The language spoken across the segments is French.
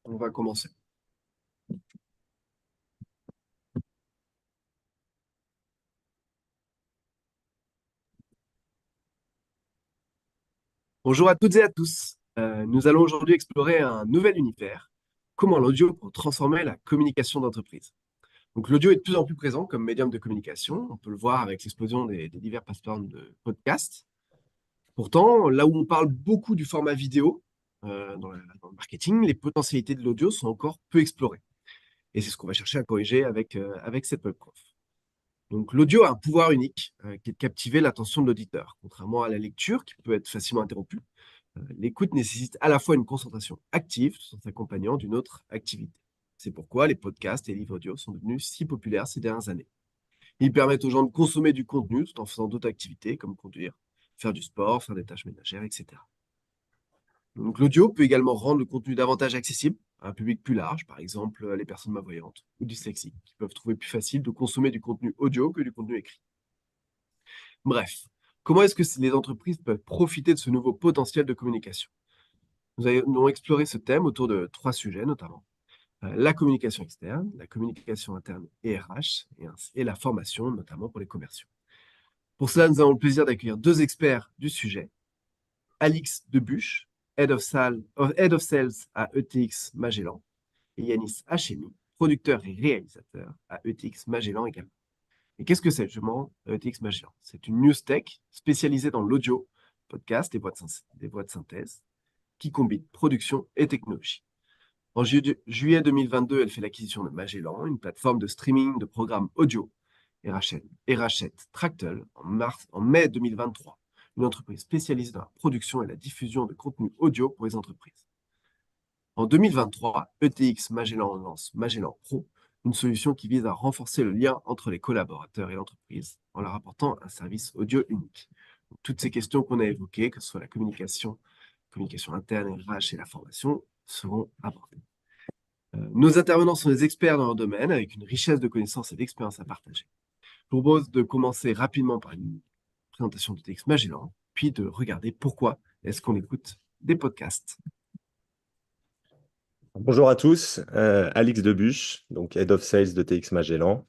On va commencer. Bonjour à toutes et à tous. Nous allons aujourd'hui explorer un nouvel univers, comment l'audio peut transformer la communication d'entreprise. Donc l'audio est de plus en plus présent comme médium de communication. On peut le voir avec l'explosion des divers plateformes de podcasts. Pourtant, là où on parle beaucoup du format vidéo dans le marketing, les potentialités de l'audio sont encore peu explorées. Et c'est ce qu'on va chercher à corriger avec cette webconf. Donc l'audio a un pouvoir unique qui est de captiver l'attention de l'auditeur, contrairement à la lecture qui peut être facilement interrompue. L'écoute nécessite à la fois une concentration active tout en s'accompagnant d'une autre activité. C'est pourquoi les podcasts et livres audio sont devenus si populaires ces dernières années. Ils permettent aux gens de consommer du contenu tout en faisant d'autres activités comme conduire, faire du sport, faire des tâches ménagères, etc. Donc l'audio peut également rendre le contenu davantage accessible à un public plus large, par exemple les personnes malvoyantes ou dyslexiques, qui peuvent trouver plus facile de consommer du contenu audio que du contenu écrit. Bref, comment est-ce que les entreprises peuvent profiter de ce nouveau potentiel de communication? Nous allons explorer ce thème autour de trois sujets notamment. La communication externe, la communication interne et RH, et la formation, notamment pour les commerciaux. Pour cela, nous avons le plaisir d'accueillir deux experts du sujet. Alix Debuche, Head of Sales à ETX Magellan, et Yanis Hachemi, producteur et réalisateur à ETX Magellan également. Et qu'est-ce que c'est justement ETX Magellan? C'est une news tech spécialisée dans l'audio, podcast et des voix de synthèse, qui combine production et technologie. En juillet 2022, elle fait l'acquisition de Magellan, une plateforme de streaming de programmes audio, et rachète Tractel en mai 2023, une entreprise spécialisée dans la production et la diffusion de contenu audio pour les entreprises. En 2023, ETX Magellan lance Magellan Pro, une solution qui vise à renforcer le lien entre les collaborateurs et l'entreprise en leur apportant un service audio unique. Donc, toutes ces questions qu'on a évoquées, que ce soit la communication interne, RH et la formation, seront abordées. Nos intervenants sont des experts dans leur domaine avec une richesse de connaissances et d'expériences à partager. Je vous propose de commencer rapidement par une présentation de TX Magellan, puis de regarder pourquoi est-ce qu'on écoute des podcasts. Bonjour à tous, Alix Debuche, donc Head of Sales de TX Magellan.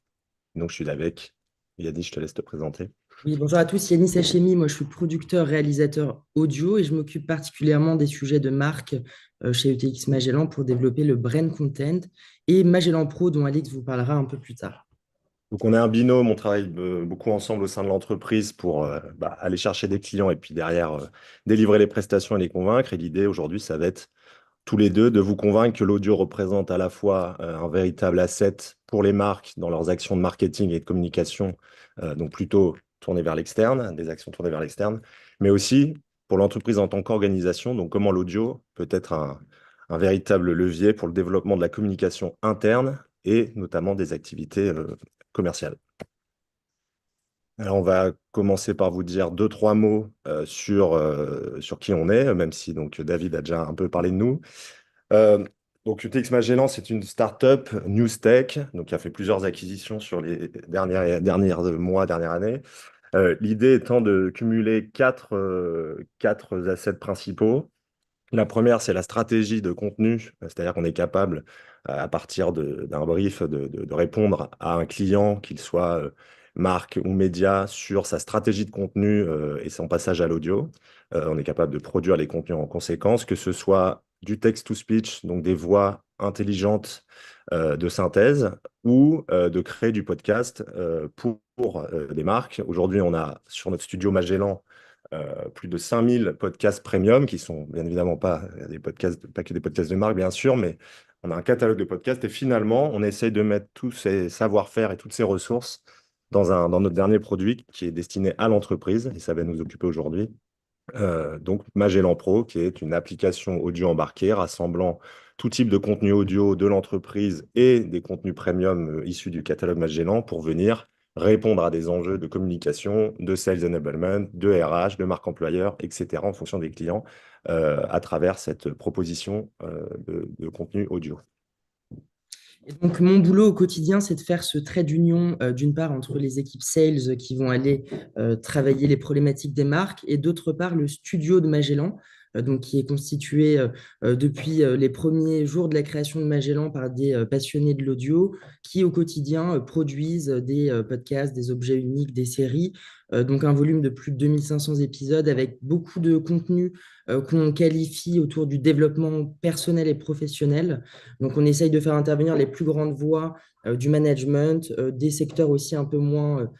Donc je suis là avec Yannis, je te laisse te présenter. Oui, bonjour à tous, Yanis Hachemi, moi je suis producteur, réalisateur audio et je m'occupe particulièrement des sujets de marque chez ETX Magellan pour développer le brand content et Magellan Pro dont Alix vous parlera un peu plus tard. Donc on est un binôme, on travaille beaucoup ensemble au sein de l'entreprise pour aller chercher des clients et puis derrière délivrer les prestations et les convaincre. Et l'idée aujourd'hui, ça va être tous les deux de vous convaincre que l'audio représente à la fois un véritable asset pour les marques dans leurs actions de marketing et de communication, donc plutôt tournées vers l'externe, des actions tournées vers l'externe, mais aussi pour l'entreprise en tant qu'organisation, donc comment l'audio peut être un véritable levier pour le développement de la communication interne et notamment des activités commerciales. Alors, on va commencer par vous dire deux, trois mots sur qui on est, même si donc, David a déjà un peu parlé de nous. Donc, UTX Magellan, c'est une startup News Tech, donc qui a fait plusieurs acquisitions sur les derniers mois, dernières années. L'idée étant de cumuler quatre assets principaux. La première, c'est la stratégie de contenu, c'est-à-dire qu'on est capable, à partir d'un brief, de répondre à un client, qu'il soit marque ou média, sur sa stratégie de contenu et son passage à l'audio. On est capable de produire les contenus en conséquence, que ce soit du text-to-speech, donc des voix intelligentes de synthèse, ou de créer du podcast pour des marques. Aujourd'hui, on a sur notre studio Magellan plus de 5000 podcasts premium qui sont bien évidemment pas des podcasts, pas que des podcasts de marque, bien sûr, mais on a un catalogue de podcasts et finalement, on essaye de mettre tous ces savoir-faire et toutes ces ressources dans notre dernier produit qui est destiné à l'entreprise et ça va nous occuper aujourd'hui. Donc Magellan Pro, qui est une application audio embarquée rassemblant tout type de contenu audio de l'entreprise et des contenus premium issus du catalogue Magellan pour venir répondre à des enjeux de communication, de sales enablement, de RH, de marque employeur, etc. en fonction des clients à travers cette proposition de contenu audio. Et donc, mon boulot au quotidien, c'est de faire ce trait d'union, d'une part, entre les équipes sales qui vont aller travailler les problématiques des marques, et d'autre part, le studio de Magellan, donc qui est constitué depuis les premiers jours de la création de Magellan par des passionnés de l'audio qui, au quotidien, produisent des podcasts, des objets uniques, des séries. Donc un volume de plus de 2500 épisodes avec beaucoup de contenu qu'on qualifie autour du développement personnel et professionnel. Donc on essaye de faire intervenir les plus grandes voix du management, des secteurs aussi un peu moins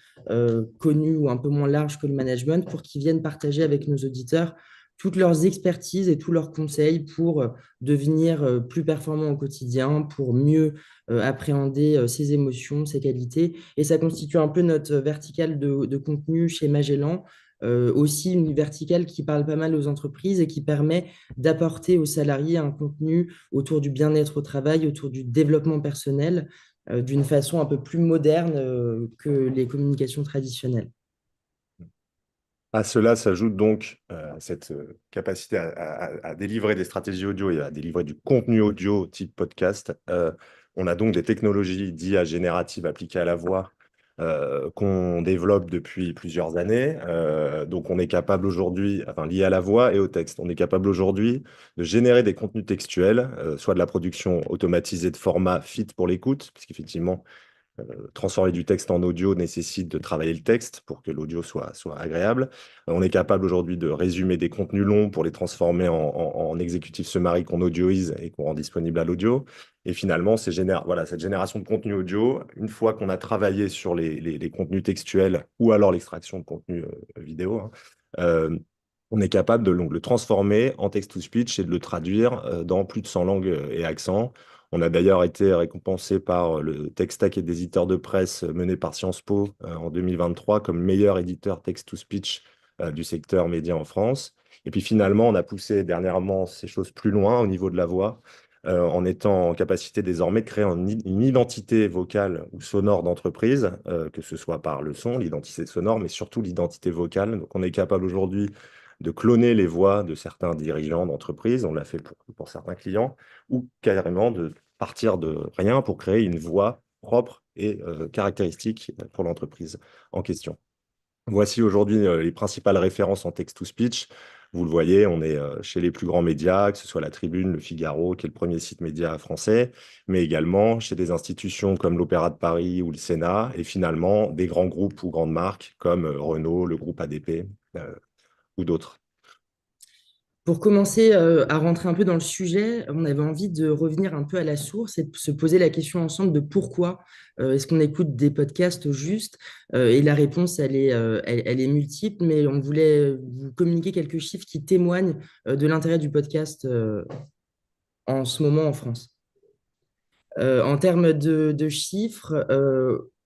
connus ou un peu moins larges que le management pour qu'ils viennent partager avec nos auditeurs toutes leurs expertises et tous leurs conseils pour devenir plus performants au quotidien, pour mieux appréhender ses émotions, ses qualités. Et ça constitue un peu notre verticale de contenu chez Magellan. Aussi une verticale qui parle pas mal aux entreprises et qui permet d'apporter aux salariés un contenu autour du bien-être au travail, autour du développement personnel, d'une façon un peu plus moderne que les communications traditionnelles. À cela s'ajoute donc cette capacité à délivrer des stratégies audio et à délivrer du contenu audio type podcast. On a donc des technologies d'IA générative appliquées à la voix qu'on développe depuis plusieurs années. Donc on est capable aujourd'hui, enfin lié à la voix et au texte, on est capable aujourd'hui de générer des contenus textuels, soit de la production automatisée de format fit pour l'écoute, puisqu'effectivement, transformer du texte en audio nécessite de travailler le texte pour que l'audio soit agréable. On est capable aujourd'hui de résumer des contenus longs pour les transformer en exécutif summary qu'on audioise et qu'on rend disponible à l'audio. Et finalement, voilà, cette génération de contenu audio, une fois qu'on a travaillé sur les contenus textuels ou alors l'extraction de contenu vidéo, hein, on est capable de le transformer en text-to-speech et de le traduire dans plus de 100 langues et accents. On a d'ailleurs été récompensé par le TechStack et des éditeurs de presse mené par Sciences Po en 2023 comme meilleur éditeur text-to-speech du secteur média en France. Et puis finalement, on a poussé dernièrement ces choses plus loin au niveau de la voix, en étant en capacité désormais de créer une identité vocale ou sonore d'entreprise, que ce soit par le son, l'identité sonore, mais surtout l'identité vocale. Donc on est capable aujourd'hui de cloner les voix de certains dirigeants d'entreprise, on l'a fait pour certains clients, ou carrément de partir de rien pour créer une voix propre et caractéristique pour l'entreprise en question. Voici aujourd'hui les principales références en text-to-speech. Vous le voyez, on est chez les plus grands médias, que ce soit La Tribune, Le Figaro, qui est le premier site média français, mais également chez des institutions comme l'Opéra de Paris ou le Sénat, et finalement des grands groupes ou grandes marques comme Renault, le groupe ADP ou d'autres. Pour commencer à rentrer un peu dans le sujet, on avait envie de revenir un peu à la source et de se poser la question ensemble de pourquoi est-ce qu'on écoute des podcasts juste. Et la réponse, elle est multiple, mais on voulait vous communiquer quelques chiffres qui témoignent de l'intérêt du podcast en ce moment en France. En termes de chiffres,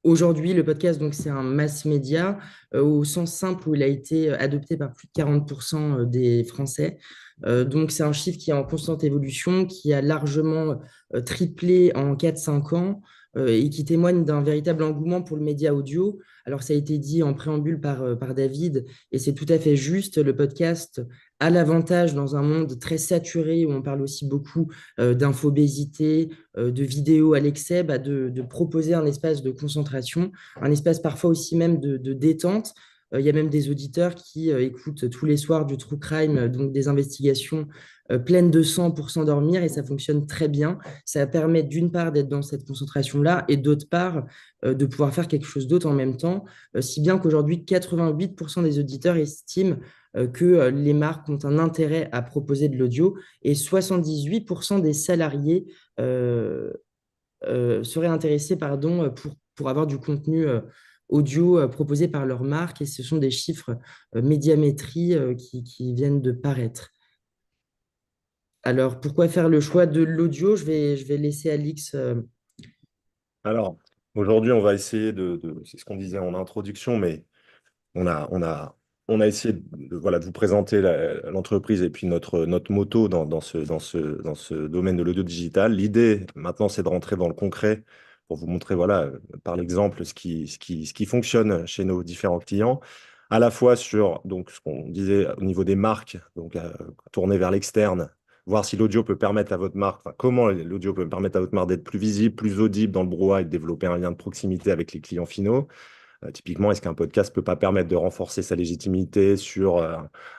aujourd'hui, le podcast, donc, c'est un mass média au sens simple où il a été adopté par plus de 40% des Français. Donc, c'est un chiffre qui est en constante évolution, qui a largement triplé en 4-5 ans et qui témoigne d'un véritable engouement pour le média audio. Alors, ça a été dit en préambule par David, et c'est tout à fait juste. Le podcast a l'avantage, dans un monde très saturé, où on parle aussi beaucoup d'infobésité, de vidéos à l'excès, de proposer un espace de concentration, un espace parfois aussi même de détente. Il y a même des auditeurs qui écoutent tous les soirs du true crime, donc des investigations pleines de sang pour s'endormir, et ça fonctionne très bien. Ça permet d'une part d'être dans cette concentration-là et d'autre part de pouvoir faire quelque chose d'autre en même temps, si bien qu'aujourd'hui 88% des auditeurs estiment que les marques ont un intérêt à proposer de l'audio et 78% des salariés seraient intéressés pour avoir du contenu audio proposé par leur marque, et ce sont des chiffres médiamétrie qui viennent de paraître. Alors, pourquoi faire le choix de l'audio? Je vais laisser Alix. Alors, aujourd'hui, on va essayer c'est ce qu'on disait en introduction, mais on a essayé voilà, de vous présenter l'entreprise et puis notre moto dans ce domaine de l'audio digital. L'idée, maintenant, c'est de rentrer dans le concret pour vous montrer, voilà, par l'exemple, ce qui fonctionne chez nos différents clients, à la fois sur donc, ce qu'on disait au niveau des marques, donc tourner vers l'externe, voir si l'audio peut permettre à votre marque, enfin, comment l'audio peut permettre à votre marque d'être plus visible, plus audible dans le brouhaha et de développer un lien de proximité avec les clients finaux. Typiquement, est-ce qu'un podcast ne peut pas permettre de renforcer sa légitimité sur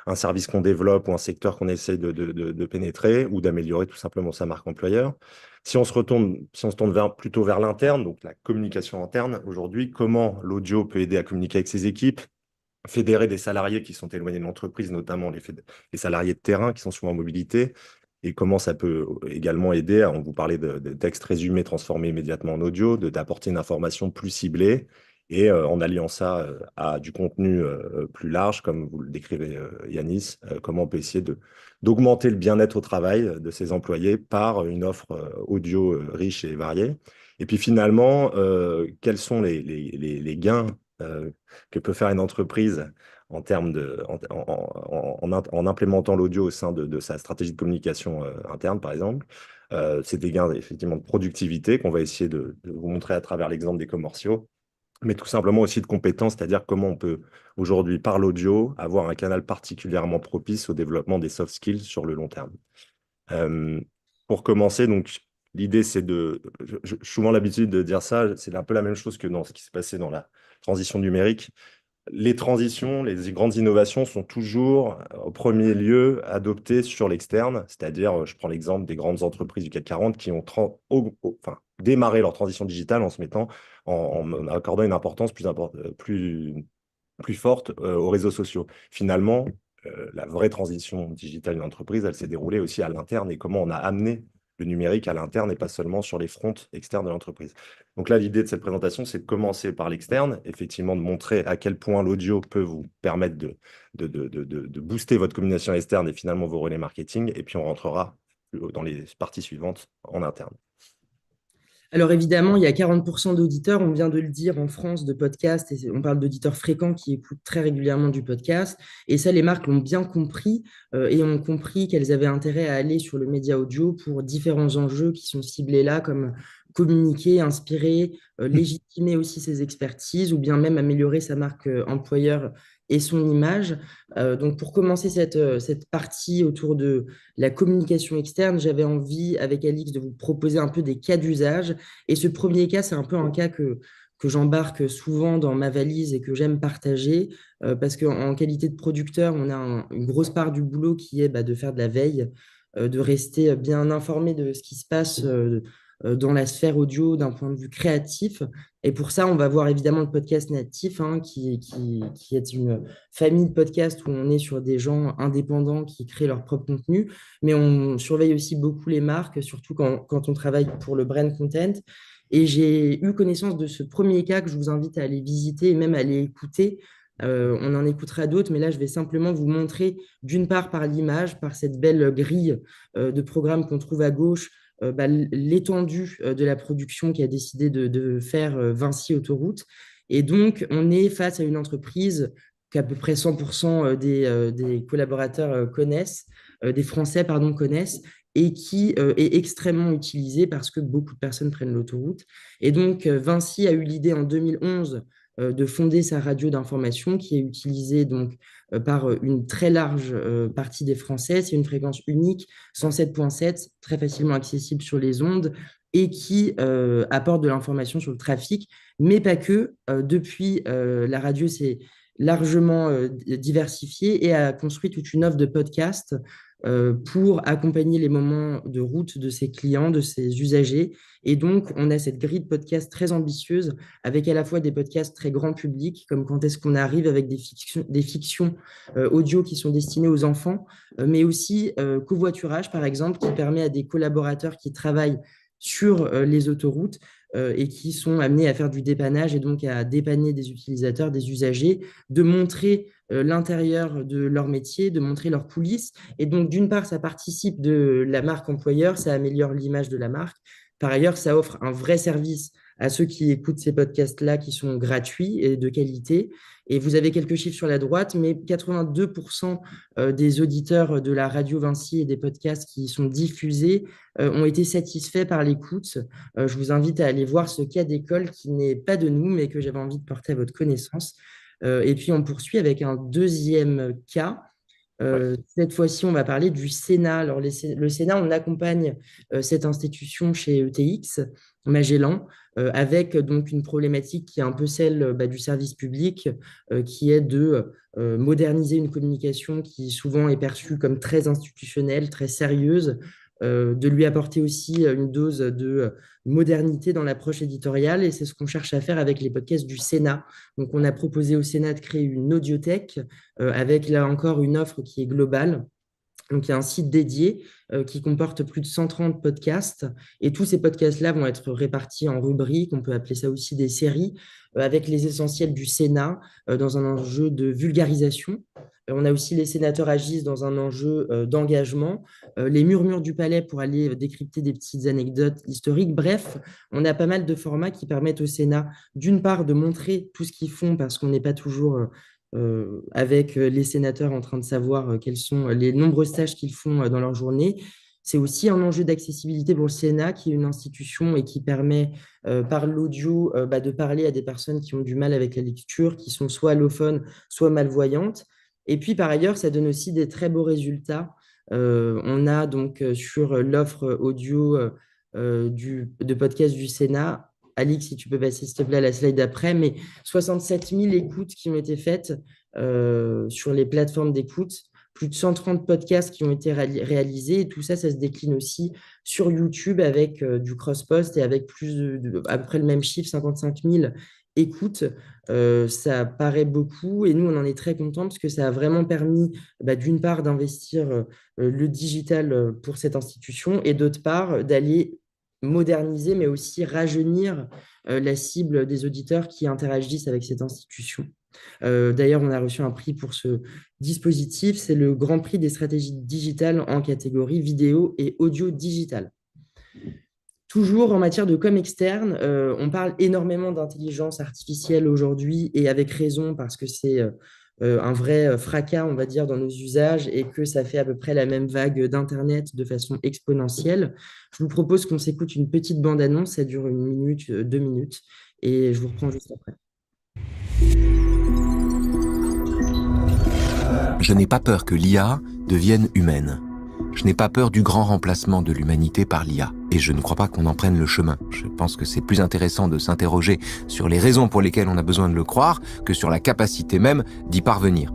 un service qu'on développe ou un secteur qu'on essaye de pénétrer ou d'améliorer tout simplement sa marque employeur? Si on se tourne plutôt vers l'interne, donc la communication interne, aujourd'hui, comment l'audio peut aider à communiquer avec ses équipes, fédérer des salariés qui sont éloignés de l'entreprise, notamment les salariés de terrain qui sont souvent en mobilité, et comment ça peut également aider, on vous parlait de textes résumés transformés immédiatement en audio, d'apporter une information plus ciblée, et en alliant ça à du contenu plus large, comme vous le décrivez, Yanis, comment on peut essayer d'augmenter le bien-être au travail de ses employés par une offre audio riche et variée. Et puis finalement, quels sont les gains que peut faire une entreprise en termes en implémentant l'audio au sein de sa stratégie de communication interne, par exemple. C'est des gains effectivement de productivité qu'on va essayer de vous montrer à travers l'exemple des commerciaux, mais tout simplement aussi de compétences, c'est-à-dire comment on peut aujourd'hui, par l'audio, avoir un canal particulièrement propice au développement des soft skills sur le long terme. Euh, pour commencer, donc, l'idée, c'est j'ai souvent l'habitude de dire ça, c'est un peu la même chose que dans ce qui s'est passé dans la transition numérique. Les transitions, les grandes innovations sont toujours, au premier lieu, adoptées sur l'externe, c'est-à-dire, je prends l'exemple des grandes entreprises du CAC 40 qui ont enfin, démarré leur transition digitale en se mettant, en accordant une importance plus forte aux réseaux sociaux. Finalement, la vraie transition digitale d'une entreprise, elle s'est déroulée aussi à l'interne et comment on a amené le numérique à l'interne et pas seulement sur les fronts externes de l'entreprise. Donc là, l'idée de cette présentation, c'est de commencer par l'externe, effectivement de montrer à quel point l'audio peut vous permettre de booster votre communication externe et finalement vos relais marketing, et puis on rentrera dans les parties suivantes en interne. Alors évidemment, il y a 40% d'auditeurs, on vient de le dire, en France, de podcasts, et on parle d'auditeurs fréquents qui écoutent très régulièrement du podcast. Et ça, les marques l'ont bien compris et ont compris qu'elles avaient intérêt à aller sur le média audio pour différents enjeux qui sont ciblés là, comme communiquer, inspirer, légitimer aussi ses expertises ou bien même améliorer sa marque employeur et son image. Donc pour commencer cette partie autour de la communication externe, j'avais envie avec Alix de vous proposer un peu des cas d'usage. Et ce premier cas, c'est un peu un cas que j'embarque souvent dans ma valise et que j'aime partager parce qu'en qualité de producteur, on a une grosse part du boulot qui est de faire de la veille, de rester bien informé de ce qui se passe dans la sphère audio d'un point de vue créatif. Et pour ça, on va voir évidemment le podcast natif, hein, qui est une famille de podcasts où on est sur des gens indépendants qui créent leur propre contenu, mais on surveille aussi beaucoup les marques, surtout quand on travaille pour le brand content. Et j'ai eu connaissance de ce premier cas que je vous invite à aller visiter et même à aller écouter. On en écoutera d'autres, mais là, je vais simplement vous montrer, d'une part par l'image, par cette belle grille de programmes qu'on trouve à gauche, l'étendue de la production qui a décidé de faire Vinci Autoroute. Et donc, on est face à une entreprise qu'à peu près 100% des collaborateurs connaissent, des Français, pardon, connaissent, et qui est extrêmement utilisée parce que beaucoup de personnes prennent l'autoroute. Et donc, Vinci a eu l'idée en 2011 de fonder sa radio d'information qui est utilisée donc par une très large partie des Français. C'est une fréquence unique, 107.7, très facilement accessible sur les ondes et qui apporte de l'information sur le trafic, mais pas que. Depuis, la radio s'est largement diversifiée et a construit toute une offre de podcasts pour accompagner les moments de route de ses clients, de ses usagers. Et donc, on a cette grille de podcasts très ambitieuse avec à la fois des podcasts très grand public, comme quand est-ce qu'on arrive avec des fictions audio qui sont destinées aux enfants, mais aussi covoiturage, par exemple, qui permet à des collaborateurs qui travaillent sur les autoroutes et qui sont amenés à faire du dépannage et donc à dépanner des utilisateurs, des usagers, de montrer l'intérieur de leur métier, de montrer leurs coulisses. Et donc, d'une part, ça participe de la marque employeur, ça améliore l'image de la marque. Par ailleurs, ça offre un vrai service à ceux qui écoutent ces podcasts-là qui sont gratuits et de qualité. Et vous avez quelques chiffres sur la droite, mais 82% des auditeurs de la radio Vinci et des podcasts qui sont diffusés ont été satisfaits par l'écoute. Je vous invite à aller voir ce cas d'école qui n'est pas de nous, mais que j'avais envie de porter à votre connaissance. Et puis, on poursuit avec un deuxième cas Ouais. Cette fois-ci, on va parler du Sénat. Alors, le Sénat, on accompagne cette institution chez ETX, Magellan, avec donc une problématique qui est un peu celle du service public, qui est de moderniser une communication qui souvent est perçue comme très institutionnelle, très sérieuse, de lui apporter aussi une dose de modernité dans l'approche éditoriale. Et c'est ce qu'on cherche à faire avec les podcasts du Sénat. Donc, on a proposé au Sénat de créer une audiothèque avec là encore une offre qui est globale. Donc, il y a un site dédié qui comporte plus de 130 podcasts et tous ces podcasts-là vont être répartis en rubriques, on peut appeler ça aussi des séries, avec les essentiels du Sénat dans un enjeu de vulgarisation. On a aussi les sénateurs agissent dans un enjeu d'engagement, les murmures du palais pour aller décrypter des petites anecdotes historiques. Bref, on a pas mal de formats qui permettent au Sénat, d'une part, de montrer tout ce qu'ils font parce qu'on n'est pas toujours avec les sénateurs en train de savoir quelles sont les nombreuses tâches qu'ils font dans leur journée. C'est aussi un enjeu d'accessibilité pour le Sénat, qui est une institution et qui permet par l'audio de parler à des personnes qui ont du mal avec la lecture, qui sont soit allophones, soit malvoyantes. Et puis par ailleurs, ça donne aussi des très beaux résultats. On a donc sur l'offre audio de podcast du Sénat, Alix, si tu peux passer s'il te plaît à la slide d'après, mais 67 000 écoutes qui ont été faites sur les plateformes d'écoute, plus de 130 podcasts qui ont été réalisés, et tout ça, ça se décline aussi sur YouTube avec du cross-post et avec à peu près le même chiffre, 55 000 écoutes. Ça paraît beaucoup et nous, on en est très contents parce que ça a vraiment permis, d'une part, d'investir le digital pour cette institution et d'autre part, d'aller moderniser, mais aussi rajeunir la cible des auditeurs qui interagissent avec cette institution. D'ailleurs, on a reçu un prix pour ce dispositif. C'est le Grand Prix des stratégies digitales en catégorie vidéo et audio digital. Toujours en matière de com externe, on parle énormément d'intelligence artificielle aujourd'hui et avec raison parce que c'est un vrai fracas, on va dire, dans nos usages et que ça fait à peu près la même vague d'Internet de façon exponentielle. Je vous propose qu'on s'écoute une petite bande-annonce, ça dure 1 minute, 2 minutes et je vous reprends juste après. Je n'ai pas peur que l'IA devienne humaine. Je n'ai pas peur du grand remplacement de l'humanité par l'IA. Et je ne crois pas qu'on en prenne le chemin. Je pense que c'est plus intéressant de s'interroger sur les raisons pour lesquelles on a besoin de le croire que sur la capacité même d'y parvenir.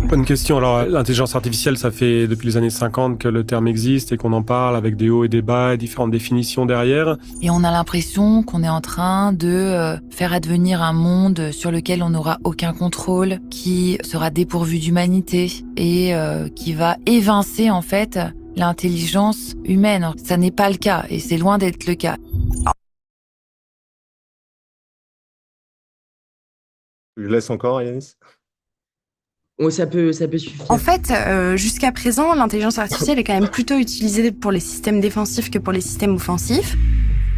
Bonne question. Alors, l'intelligence artificielle, ça fait depuis les années 50 que le terme existe et qu'on en parle avec des hauts et des bas et différentes définitions derrière. Et on a l'impression qu'on est en train de faire advenir un monde sur lequel on n'aura aucun contrôle, qui sera dépourvu d'humanité et qui va évincer en fait l'intelligence humaine. Ça n'est pas le cas et c'est loin d'être le cas. Je laisse encore, Yanis. Oh, ça peut suffire. En fait, jusqu'à présent, l'intelligence artificielle est quand même plutôt utilisée pour les systèmes défensifs que pour les systèmes offensifs.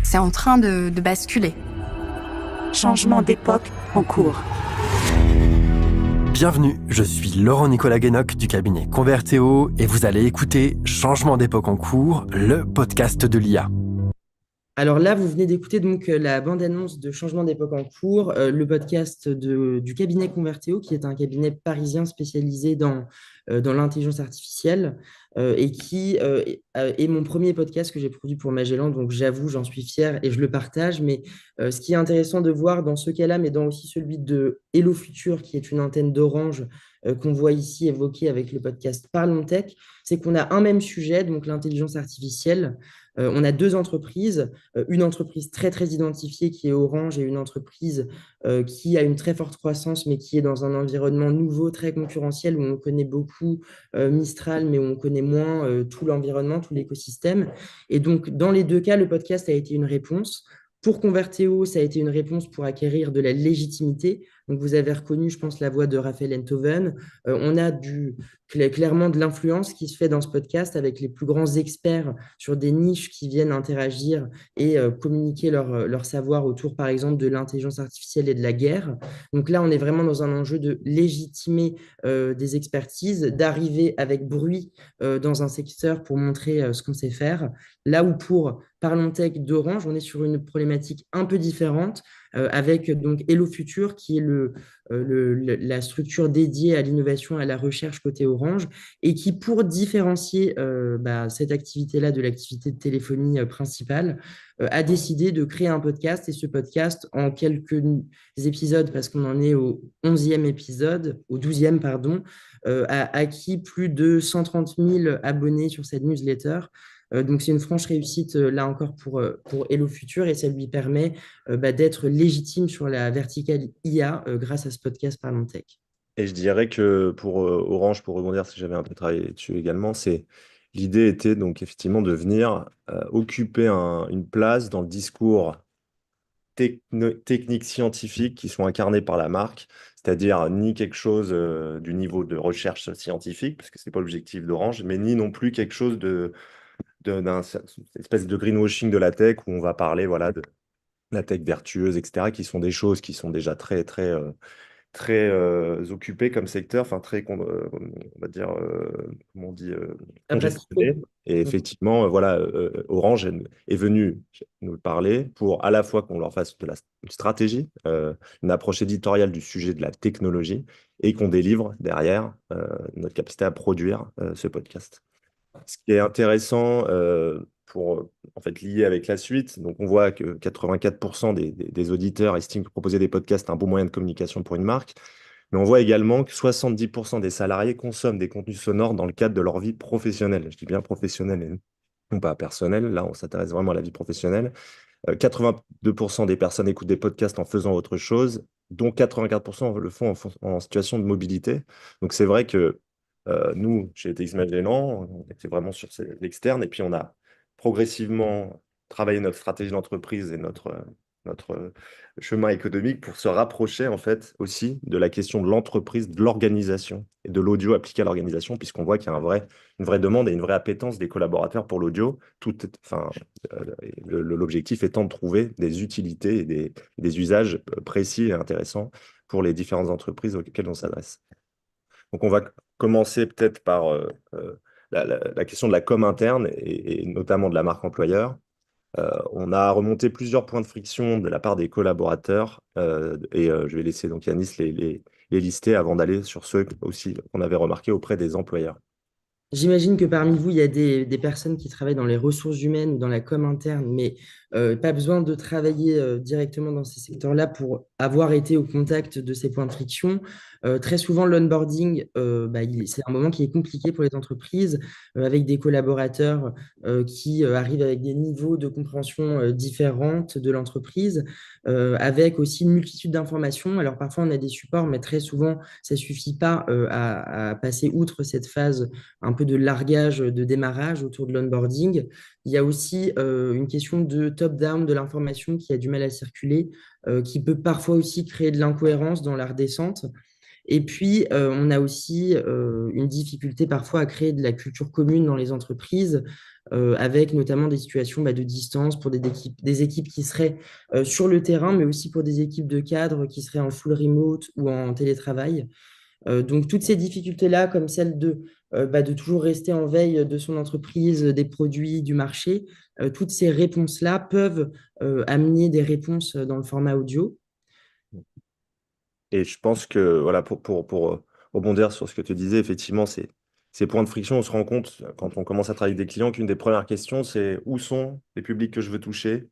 C'est en train de basculer. Changement d'époque en cours. Bienvenue, je suis Laurent-Nicolas Guénoc du cabinet Convertéo et vous allez écouter Changement d'époque en cours, le podcast de l'IA. Alors là, vous venez d'écouter donc la bande-annonce de Changement d'époque en cours, le podcast du cabinet Convertéo, qui est un cabinet parisien spécialisé dans l'intelligence artificielle et qui est mon premier podcast que j'ai produit pour Magellan. Donc j'avoue, j'en suis fier et je le partage. Mais ce qui est intéressant de voir dans ce cas-là, mais dans aussi celui de Hello Future, qui est une antenne d'Orange qu'on voit ici évoquée avec le podcast Parlons Tech, c'est qu'on a un même sujet, donc l'intelligence artificielle. On a deux entreprises, une entreprise très, très identifiée qui est Orange et une entreprise qui a une très forte croissance, mais qui est dans un environnement nouveau, très concurrentiel, où on connaît beaucoup Mistral, mais où on connaît moins tout l'environnement, tout l'écosystème. Et donc, dans les deux cas, le podcast a été une réponse. Pour Convertéo, ça a été une réponse pour acquérir de la légitimité. Donc, vous avez reconnu, je pense, la voix de Raphaël Enthoven. On a clairement de l'influence qui se fait dans ce podcast avec les plus grands experts sur des niches qui viennent interagir et communiquer leur savoir autour, par exemple, de l'intelligence artificielle et de la guerre. Donc là, on est vraiment dans un enjeu de légitimer des expertises, d'arriver avec bruit dans un secteur pour montrer ce qu'on sait faire. Là où pour Parlons Tech d'Orange, on est sur une problématique un peu différente avec donc Hello Future qui est la structure dédiée à l'innovation et à la recherche côté Orange et qui, pour différencier cette activité-là de l'activité de téléphonie principale, a décidé de créer un podcast et ce podcast en quelques épisodes, parce qu'on en est au 11e épisode, au 12e, pardon, a acquis plus de 130 000 abonnés sur cette newsletter. Donc, c'est une franche réussite, là encore, pour Hello Future et ça lui permet d'être légitime sur la verticale IA grâce à ce podcast Parlons Tech. Et je dirais que pour Orange, pour rebondir, parce que j'avais un peu travaillé dessus également, l'idée était donc effectivement de venir occuper une place dans le discours techniques scientifiques qui sont incarnés par la marque, c'est-à-dire ni quelque chose du niveau de recherche scientifique, parce que ce n'est pas l'objectif d'Orange, mais ni non plus quelque chose d'une espèce de greenwashing de la tech où on va parler voilà, de la tech vertueuse, etc., qui sont des choses qui sont déjà très, très, très occupées comme secteur, enfin très, on va dire, comment on dit, congestionné. Et effectivement, voilà, Orange est venu nous parler pour à la fois qu'on leur fasse une stratégie, une approche éditoriale du sujet de la technologie et qu'on délivre derrière notre capacité à produire ce podcast. Ce qui est intéressant pour en fait lier avec la suite, donc on voit que 84% des auditeurs estiment que proposer des podcasts est un bon moyen de communication pour une marque, mais on voit également que 70% des salariés consomment des contenus sonores dans le cadre de leur vie professionnelle. Je dis bien professionnelle et non pas personnelle. Là, on s'intéresse vraiment à la vie professionnelle. 82% des personnes écoutent des podcasts en faisant autre chose, dont 84% le font en situation de mobilité. Donc c'est vrai que nous, chez TX Magellan, on était vraiment sur l'externe et puis on a progressivement travaillé notre stratégie d'entreprise et notre chemin économique pour se rapprocher en fait aussi de la question de l'entreprise, de l'organisation et de l'audio appliqué à l'organisation, puisqu'on voit qu'il y a une vraie demande et une vraie appétence des collaborateurs pour l'audio. L'objectif étant de trouver des utilités et des usages précis et intéressants pour les différentes entreprises auxquelles on s'adresse. Donc, on va commencer peut-être par la question de la com interne et notamment de la marque employeur. On a remonté plusieurs points de friction de la part des collaborateurs je vais laisser donc Yanis les lister avant d'aller sur ceux aussi qu'on avait remarqué auprès des employeurs. J'imagine que parmi vous, il y a des personnes qui travaillent dans les ressources humaines ou dans la com interne, mais pas besoin de travailler directement dans ces secteurs-là pour avoir été au contact de ces points de friction. Très souvent, l'onboarding, c'est un moment qui est compliqué pour les entreprises, avec des collaborateurs qui arrivent avec des niveaux de compréhension différentes de l'entreprise, avec aussi une multitude d'informations. Alors parfois, on a des supports, mais très souvent, ça ne suffit pas à passer outre cette phase un peu de largage, de démarrage autour de l'onboarding. Il y a aussi une question de top-down de l'information qui a du mal à circuler, qui peut parfois aussi créer de l'incohérence dans la redescente. Et puis, on a aussi une difficulté parfois à créer de la culture commune dans les entreprises, avec notamment des situations de distance pour des équipes qui seraient sur le terrain, mais aussi pour des équipes de cadres qui seraient en full remote ou en télétravail. Donc, toutes ces difficultés-là, comme celle de toujours rester en veille de son entreprise, des produits, du marché, toutes ces réponses-là peuvent amener des réponses dans le format audio. Et je pense que, voilà, pour rebondir sur ce que tu disais, effectivement, ces points de friction, on se rend compte, quand on commence à travailler avec des clients, qu'une des premières questions, c'est où sont les publics que je veux toucher?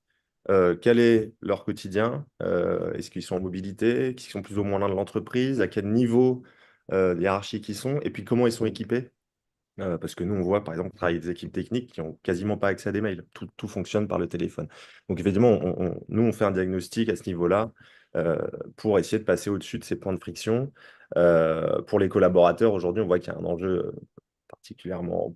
Quel est leur quotidien? Est-ce qu'ils sont en mobilité? Est-ce qu'ils sont plus ou moins loin de l'entreprise? À quel niveau hiérarchique ils sont? Et puis, comment ils sont équipés? Parce que nous, on voit, par exemple, travailler avec des équipes techniques qui n'ont quasiment pas accès à des mails. Tout fonctionne par le téléphone. Donc, effectivement, nous, on fait un diagnostic à ce niveau-là pour essayer de passer au-dessus de ces points de friction. Pour les collaborateurs, aujourd'hui, on voit qu'il y a un enjeu particulièrement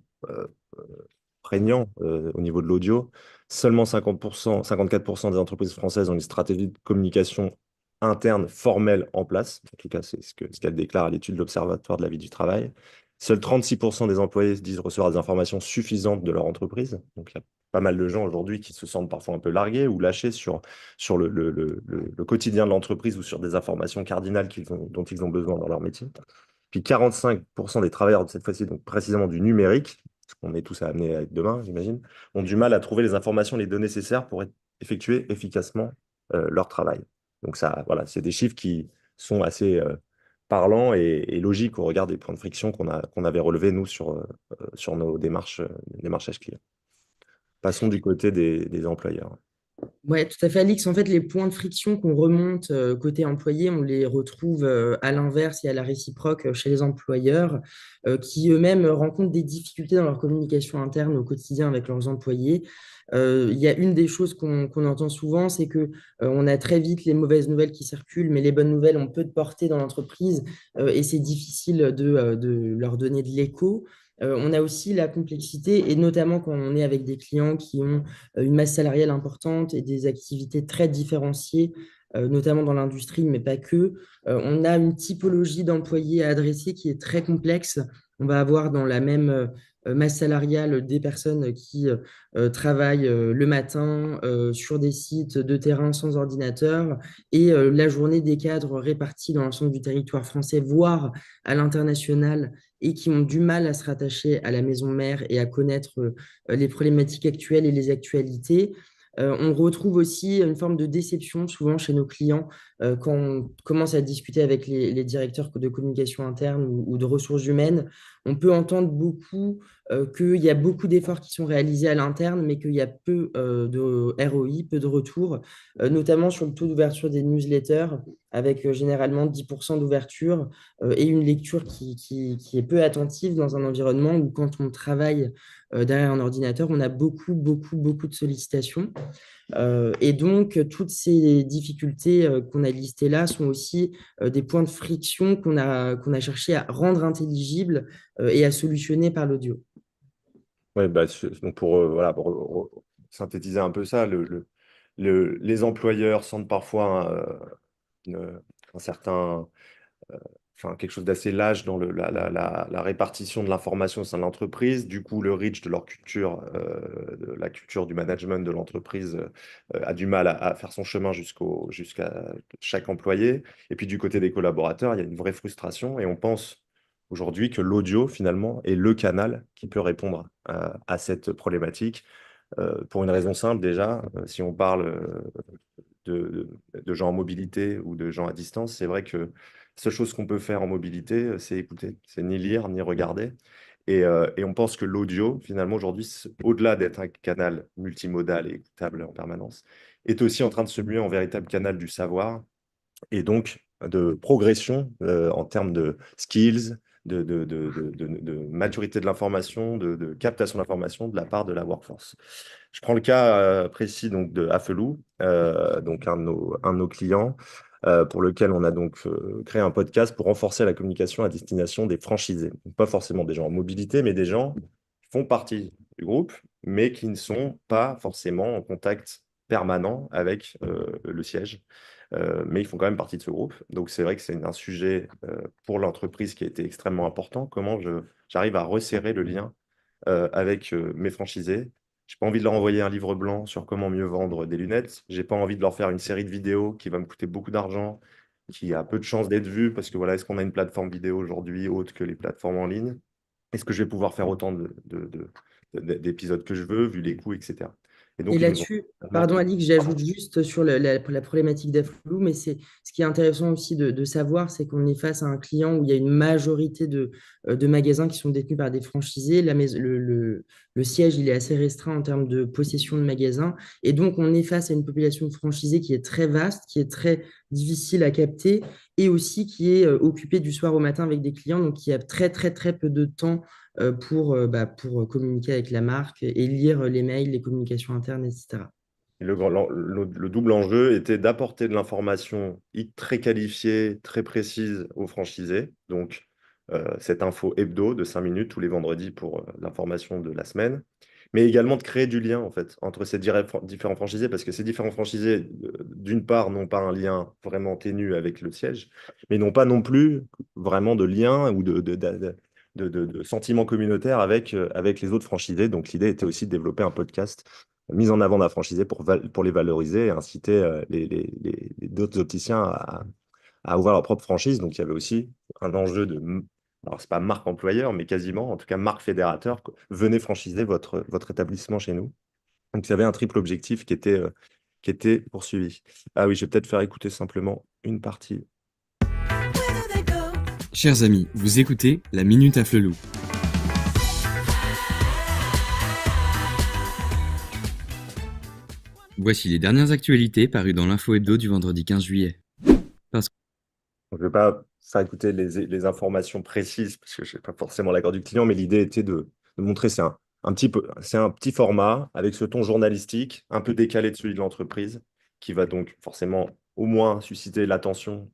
prégnant au niveau de l'audio. Seulement 54% des entreprises françaises ont une stratégie de communication interne formelle en place. En tout cas, c'est ce qu'elle déclare à l'étude de l'Observatoire de la vie du travail. Seuls 36% des employés disent recevoir des informations suffisantes de leur entreprise. Donc, il y a pas mal de gens aujourd'hui qui se sentent parfois un peu largués ou lâchés sur le quotidien de l'entreprise ou sur des informations cardinales dont ils ont besoin dans leur métier. Puis 45% des travailleurs, de cette fois-ci, donc précisément du numérique, ce qu'on est tous amenés à être demain, j'imagine, ont du mal à trouver les informations, les données nécessaires pour effectuer efficacement leur travail. Donc ça, voilà, c'est des chiffres qui sont assez parlants et logiques au regard des points de friction qu'on avait relevés, nous, sur nos démarchages clients. Passons du côté des employeurs. Ouais, tout à fait, Alix. En fait, les points de friction qu'on remonte côté employé, on les retrouve à l'inverse et à la réciproque chez les employeurs qui eux-mêmes rencontrent des difficultés dans leur communication interne au quotidien avec leurs employés. Il y a une des choses qu'on entend souvent, c'est que on a très vite les mauvaises nouvelles qui circulent, mais les bonnes nouvelles ont peu de portée dans l'entreprise et c'est difficile de leur donner de l'écho. On a aussi la complexité, et notamment quand on est avec des clients qui ont une masse salariale importante et des activités très différenciées, notamment dans l'industrie, mais pas que. On a une typologie d'employés à adresser qui est très complexe. On va avoir dans la même masse salariale des personnes qui travaillent le matin sur des sites de terrain sans ordinateur et la journée des cadres répartis dans l'ensemble du territoire français, voire à l'international, et qui ont du mal à se rattacher à la maison mère et à connaître les problématiques actuelles et les actualités. On retrouve aussi une forme de déception souvent chez nos clients quand on commence à discuter avec les directeurs de communication interne ou de ressources humaines. On peut entendre beaucoup qu'il y a beaucoup d'efforts qui sont réalisés à l'interne, mais qu'il y a peu de ROI, peu de retours, notamment sur le taux d'ouverture des newsletters, avec généralement 10% d'ouverture et une lecture qui est peu attentive dans un environnement où quand on travaille derrière un ordinateur, on a beaucoup de sollicitations. Et donc, toutes ces difficultés qu'on a listées là sont aussi des points de friction qu'on a cherché à rendre intelligibles et à solutionner par l'audio. Ouais, bah, donc voilà, pour synthétiser un peu ça, les employeurs sentent parfois un certain, enfin, quelque chose d'assez lâche dans la répartition de l'information au sein de l'entreprise. Du coup, le reach de leur culture, de la culture du management de l'entreprise a du mal à faire son chemin jusqu'à chaque employé. Et puis, du côté des collaborateurs, il y a une vraie frustration et on pense aujourd'hui que l'audio, finalement, est le canal qui peut répondre à cette problématique. Pour une raison simple, déjà, si on parle de gens en mobilité ou de gens à distance, c'est vrai que la seule chose qu'on peut faire en mobilité, c'est écouter. C'est ni lire, ni regarder. Et on pense que l'audio, finalement, aujourd'hui, au-delà d'être un canal multimodal et écoutable en permanence, est aussi en train de se muer en véritable canal du savoir et donc de progression en termes de skills, de maturité de l'information, de captation de l'information de la part de la workforce. Je prends le cas précis donc, de Afelou, donc un de nos clients, pour lequel on a donc créé un podcast pour renforcer la communication à destination des franchisés. Donc, pas forcément des gens en mobilité, mais des gens qui font partie du groupe, mais qui ne sont pas forcément en contact permanent avec le siège. Mais ils font quand même partie de ce groupe. Donc, c'est vrai que c'est un sujet pour l'entreprise qui a été extrêmement important. Comment j'arrive à resserrer le lien avec mes franchisés. J'ai pas envie de leur envoyer un livre blanc sur comment mieux vendre des lunettes. J'ai pas envie de leur faire une série de vidéos qui va me coûter beaucoup d'argent, qui a peu de chances d'être vue parce que voilà, est-ce qu'on a une plateforme vidéo aujourd'hui autre que les plateformes en ligne? Est-ce que je vais pouvoir faire autant d'épisodes que je veux, vu les coûts, etc. Et Et donc, ils nous ont là-dessus, pardon Alix, j'ajoute juste sur la problématique d'Afflou, mais ce qui est intéressant aussi de savoir, c'est qu'on est face à un client où il y a une majorité de magasins qui sont détenus par des franchisés. Le siège, il est assez restreint en termes de possession de magasins. Et donc, on est face à une population de franchisés qui est très vaste, qui est très difficile à capter et aussi qui est occupée du soir au matin avec des clients, donc qui a très peu de temps pour communiquer avec la marque et lire les mails, les communications internes, etc. Le double enjeu était d'apporter de l'information très qualifiée, très précise aux franchisés. Donc, cette info hebdo de 5 minutes tous les vendredis pour l'information de la semaine. Mais également de créer du lien, en fait, entre ces différents franchisés, parce que ces différents franchisés, d'une part, n'ont pas un lien vraiment ténu avec le siège, mais n'ont pas non plus vraiment de lien ou de sentiments communautaires avec les autres franchisés. Donc, l'idée était aussi de développer un podcast mise en avant d'un franchisé pour les valoriser et inciter d'autres opticiens à ouvrir leur propre franchise. Donc, il y avait aussi un enjeu alors c'est pas marque employeur, mais quasiment, en tout cas marque fédérateur, venez franchiser votre établissement chez nous. Donc, il y avait un triple objectif qui était poursuivi. Ah oui, je vais peut-être faire écouter simplement une partie. Chers amis, vous écoutez la Minute à Flelou. Voici les dernières actualités parues dans l'info hebdo du vendredi 15 juillet. Je ne vais pas faire écouter les informations précises parce que je n'ai pas forcément l'accord du client, mais l'idée était de montrer c'est un petit format avec ce ton journalistique un peu décalé de celui de l'entreprise qui va donc forcément au moins susciter l'attention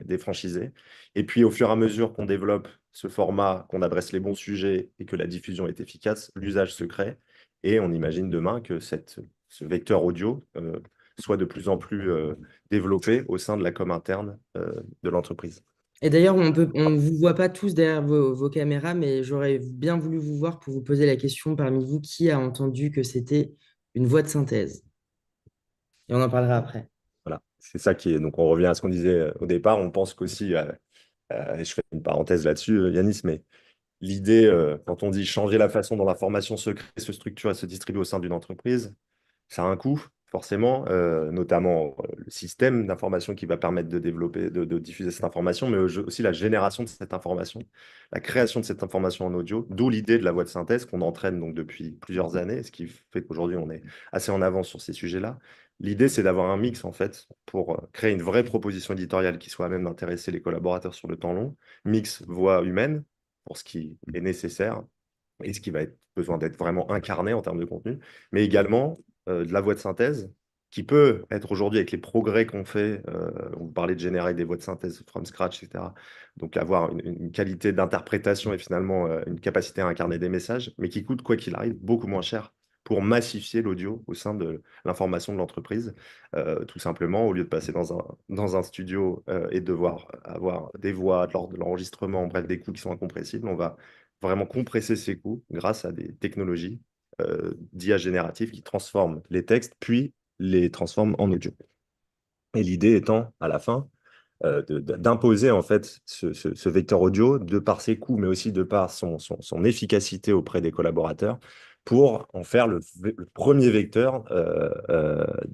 des franchisés. Et puis au fur et à mesure qu'on développe ce format, qu'on adresse les bons sujets et que la diffusion est efficace, l'usage se crée et on imagine demain que ce vecteur audio soit de plus en plus développé au sein de la com interne de l'entreprise. Et d'ailleurs, on ne vous voit pas tous derrière vos caméras, mais j'aurais bien voulu vous voir pour vous poser la question parmi vous, qui a entendu que c'était une voix de synthèse? Et on en parlera après. Voilà, c'est ça qui est. Donc, on revient à ce qu'on disait au départ. On pense qu'aussi, et je fais une parenthèse là-dessus, Yanis, mais l'idée, quand on dit changer la façon dont l'information se crée, se structure et se distribue au sein d'une entreprise, ça a un coût, forcément, notamment le système d'information qui va permettre de développer, de diffuser cette information, mais aussi la génération de cette information, la création de cette information en audio, d'où l'idée de la voix de synthèse qu'on entraîne donc depuis plusieurs années, ce qui fait qu'aujourd'hui, on est assez en avance sur ces sujets-là. L'idée, c'est d'avoir un mix, en fait, pour créer une vraie proposition éditoriale qui soit à même d'intéresser les collaborateurs sur le temps long, mix voix humaine, pour ce qui est nécessaire, et ce qui va être besoin d'être vraiment incarné en termes de contenu, mais également de la voix de synthèse, qui peut être aujourd'hui avec les progrès qu'on fait, on parlait de générer des voix de synthèse from scratch, etc. Donc avoir une qualité d'interprétation et finalement une capacité à incarner des messages, mais qui coûte, quoi qu'il arrive, beaucoup moins cher pour massifier l'audio au sein de l'information de l'entreprise. Tout simplement, au lieu de passer dans un studio et devoir avoir des voix, de l'enregistrement, bref, des coûts qui sont incompressibles, on va vraiment compresser ces coûts grâce à des technologies d'IA générative qui transforment les textes, puis les transforment en audio. Et l'idée étant, à la fin, d'imposer en fait ce vecteur audio de par ses coûts, mais aussi de par son efficacité auprès des collaborateurs, pour en faire le premier vecteur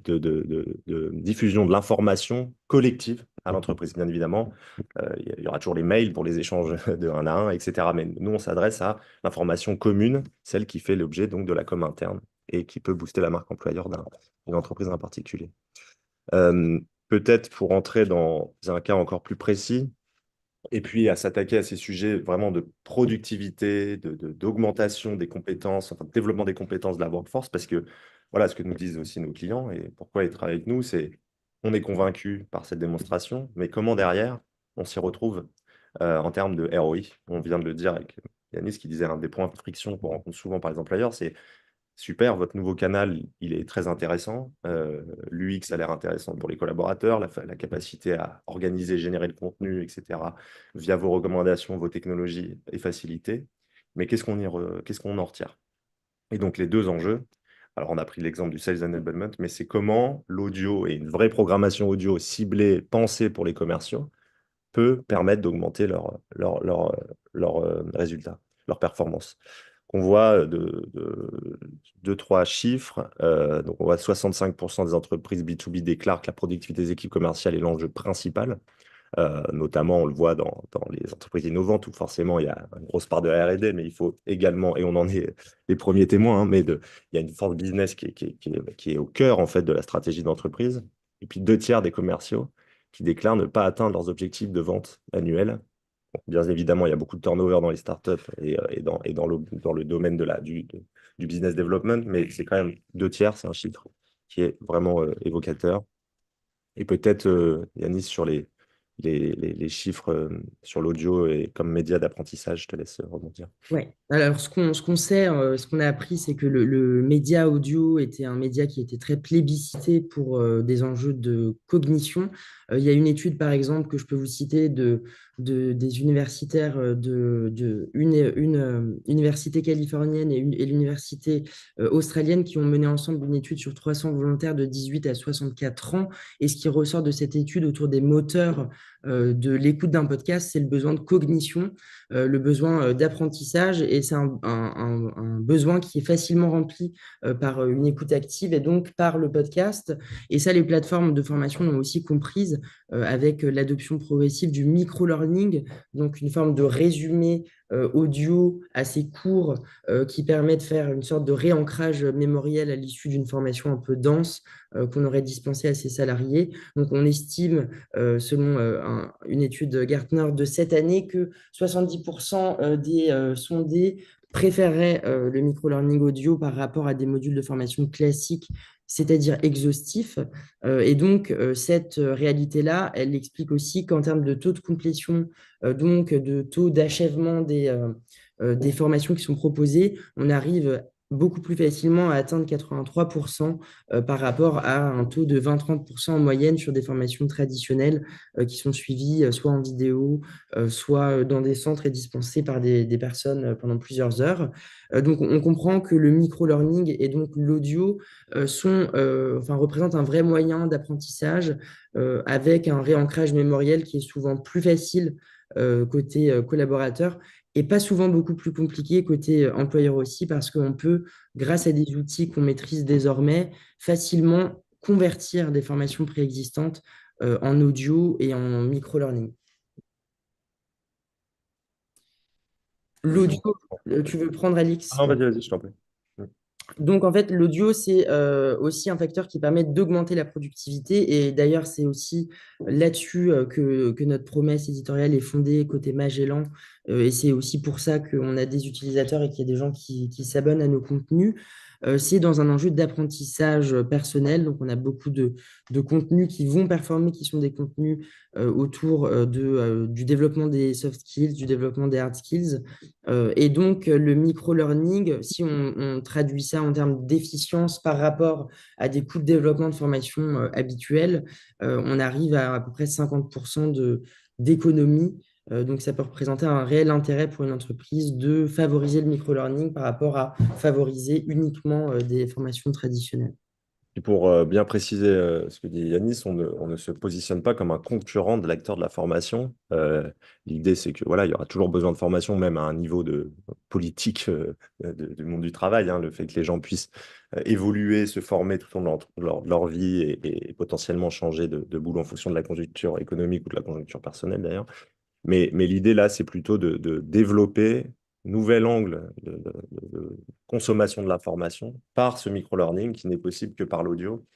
de diffusion de l'information collective à l'entreprise. Bien évidemment, il y aura toujours les mails pour les échanges de 1 à 1, etc. Mais nous, on s'adresse à l'information commune, celle qui fait l'objet donc de la com interne et qui peut booster la marque employeur d'une entreprise en particulier. Peut-être pour entrer dans un cas encore plus précis, et puis à s'attaquer à ces sujets vraiment de productivité, d'augmentation des compétences, enfin de développement des compétences de la workforce, parce que voilà ce que nous disent aussi nos clients et pourquoi ils travaillent avec nous, c'est on est convaincu par cette démonstration, mais comment derrière on s'y retrouve en termes de ROI. On vient de le dire avec Yanis qui disait un des points de friction qu'on rencontre souvent par les employeurs, c'est super, votre nouveau canal, il est très intéressant. L'UX a l'air intéressant pour les collaborateurs, la capacité à organiser, générer le contenu, etc., via vos recommandations, vos technologies est facilitée. Mais qu'est-ce qu'on en retire? Et donc, les deux enjeux, alors on a pris l'exemple du Sales Enablement, mais c'est comment l'audio et une vraie programmation audio ciblée, pensée pour les commerciaux, peut permettre d'augmenter leurs résultats, leurs performances. On voit deux, trois chiffres. Donc on voit 65% des entreprises B2B déclarent que la productivité des équipes commerciales est l'enjeu principal. Notamment, on le voit dans les entreprises innovantes où forcément il y a une grosse part de R&D, mais il faut également, et on en est les premiers témoins, hein, mais il y a une force business qui est au cœur en fait de la stratégie d'entreprise. Et puis 2 tiers des commerciaux qui déclarent ne pas atteindre leurs objectifs de vente annuels. Bon, bien évidemment, il y a beaucoup de turnover dans les startups et dans le domaine du business development, mais c'est quand même 2 tiers, c'est un chiffre qui est vraiment évocateur. Et peut-être, Yanis, sur les chiffres sur l'audio et comme média d'apprentissage, je te laisse rebondir. Oui, alors ce qu'on sait, ce qu'on a appris, c'est que le média audio était un média qui était très plébiscité pour des enjeux de cognition. Il y a une étude, par exemple, que je peux vous citer de des universitaires une université californienne et l'université australienne qui ont mené ensemble une étude sur 300 volontaires de 18 à 64 ans. Et ce qui ressort de cette étude autour des moteurs de l'écoute d'un podcast, c'est le besoin de cognition, le besoin d'apprentissage, et c'est un besoin qui est facilement rempli par une écoute active et donc par le podcast. Et ça, les plateformes de formation l'ont aussi comprise avec l'adoption progressive du micro-learning, donc une forme de résumé audio assez court qui permet de faire une sorte de réancrage mémoriel à l'issue d'une formation un peu dense qu'on aurait dispensée à ses salariés. Donc on estime, selon une étude Gartner de cette année, que 70% des sondés préféreraient le micro-learning audio par rapport à des modules de formation classiques, c'est-à-dire exhaustifs. Et donc, cette réalité-là, elle explique aussi qu'en termes de taux de complétion, donc de taux d'achèvement des formations qui sont proposées, on arrive beaucoup plus facilement à atteindre 83% par rapport à un taux de 20-30% en moyenne sur des formations traditionnelles qui sont suivies soit en vidéo, soit dans des centres et dispensées par des personnes pendant plusieurs heures. Donc, on comprend que le micro-learning et donc l'audio représentent un vrai moyen d'apprentissage avec un réancrage mémoriel qui est souvent plus facile côté collaborateur et pas souvent beaucoup plus compliqué côté employeur aussi, parce qu'on peut, grâce à des outils qu'on maîtrise désormais, facilement convertir des formations préexistantes en audio et en micro-learning. L'audio, tu veux prendre, Alix? Non, vas-y, je t'en prie. Donc, en fait, l'audio, c'est aussi un facteur qui permet d'augmenter la productivité. Et d'ailleurs, c'est aussi là-dessus que notre promesse éditoriale est fondée côté Magellan. Et c'est aussi pour ça qu'on a des utilisateurs et qu'il y a des gens qui s'abonnent à nos contenus. C'est dans un enjeu d'apprentissage personnel. Donc, on a beaucoup de contenus qui vont performer, qui sont des contenus autour du développement des soft skills, du développement des hard skills. Et donc, le micro-learning, si on traduit ça en termes d'efficience par rapport à des coûts de développement de formation habituels, on arrive à peu près 50% d'économie. Donc, ça peut représenter un réel intérêt pour une entreprise de favoriser le micro-learning par rapport à favoriser uniquement des formations traditionnelles. Et pour bien préciser ce que dit Yanis, on ne se positionne pas comme un concurrent de l'acteur de la formation. L'idée, c'est que voilà, il y aura toujours besoin de formation, même à un niveau de politique du monde du travail. Hein, le fait que les gens puissent évoluer, se former tout au long de leur vie et potentiellement changer de boulot en fonction de la conjoncture économique ou de la conjoncture personnelle d'ailleurs. Mais l'idée là, c'est plutôt de développer nouvel angle de consommation de l'information par ce micro-learning qui n'est possible que par l'audio.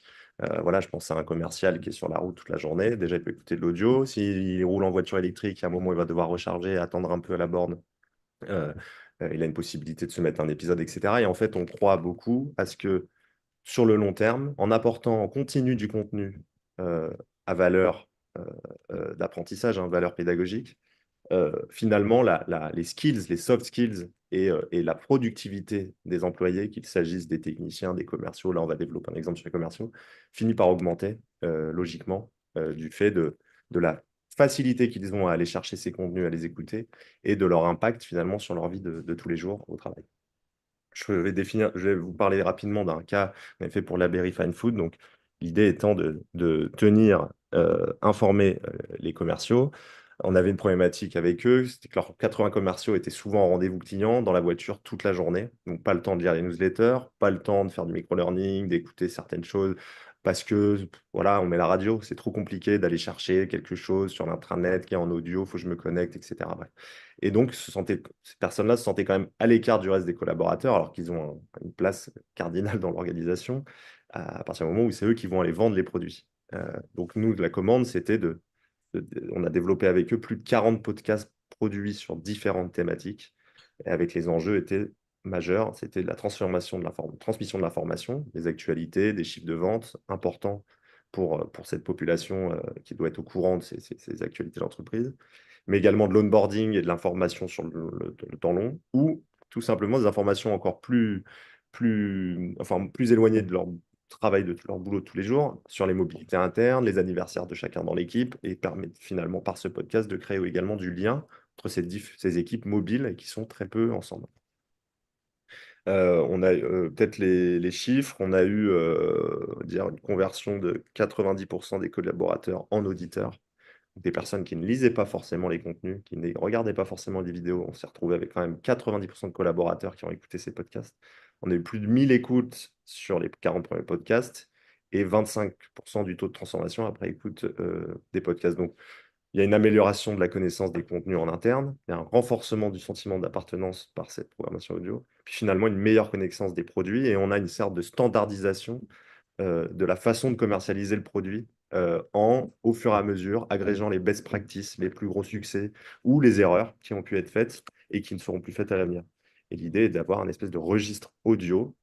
Voilà, je pense à un commercial qui est sur la route toute la journée. Déjà, il peut écouter de l'audio. S'il roule en voiture électrique, à un moment, il va devoir recharger, attendre un peu à la borne. Il a une possibilité de se mettre un épisode, etc. Et en fait, on croit beaucoup à ce que, sur le long terme, en apportant en continu du contenu à valeur d'apprentissage, valeur pédagogique, finalement, les skills, les soft skills et la productivité des employés, qu'il s'agisse des techniciens, des commerciaux, là on va développer un exemple sur les commerciaux, finit par augmenter logiquement du fait de la facilité qu'ils ont à aller chercher ces contenus, à les écouter, et de leur impact finalement sur leur vie de tous les jours au travail. Je vais vous parler rapidement d'un cas qu'on a fait pour la Berry Fine Food. Donc, l'idée étant de tenir informés les commerciaux. On avait une problématique avec eux, c'était que leurs 80 commerciaux étaient souvent en rendez-vous clients dans la voiture toute la journée. Donc, pas le temps de lire les newsletters, pas le temps de faire du micro-learning, d'écouter certaines choses, parce que, voilà, on met la radio, c'est trop compliqué d'aller chercher quelque chose sur l'intranet qui est en audio, il faut que je me connecte, etc. Bref. Et donc, ces personnes-là se sentaient quand même à l'écart du reste des collaborateurs, alors qu'ils ont une place cardinale dans l'organisation, à partir du moment où c'est eux qui vont aller vendre les produits. Donc, nous, la commande, c'était on a développé avec eux plus de 40 podcasts produits sur différentes thématiques, et avec les enjeux étaient majeurs. C'était la transmission de l'information, des actualités, des chiffres de vente importants pour cette population qui doit être au courant de ces actualités d'entreprise, mais également de l'onboarding et de l'information sur le temps long, ou tout simplement des informations encore plus éloignées de leur travail de leur boulot de tous les jours, sur les mobilités internes, les anniversaires de chacun dans l'équipe, et permet finalement par ce podcast de créer également du lien entre ces équipes mobiles qui sont très peu ensemble. On a peut-être les chiffres, on a eu dire une conversion de 90% des collaborateurs en auditeurs, des personnes qui ne lisaient pas forcément les contenus, qui ne regardaient pas forcément les vidéos. On s'est retrouvé avec quand même 90% de collaborateurs qui ont écouté ces podcasts. On a eu plus de 1000 écoutes sur les 40 premiers podcasts et 25% du taux de transformation après écoute des podcasts. Donc, il y a une amélioration de la connaissance des contenus en interne, il y a un renforcement du sentiment d'appartenance par cette programmation audio, puis finalement une meilleure connaissance des produits et on a une sorte de standardisation de la façon de commercialiser le produit au fur et à mesure, agrégeant les best practices, les plus gros succès ou les erreurs qui ont pu être faites et qui ne seront plus faites à l'avenir. Et l'idée est d'avoir un espèce de registre audio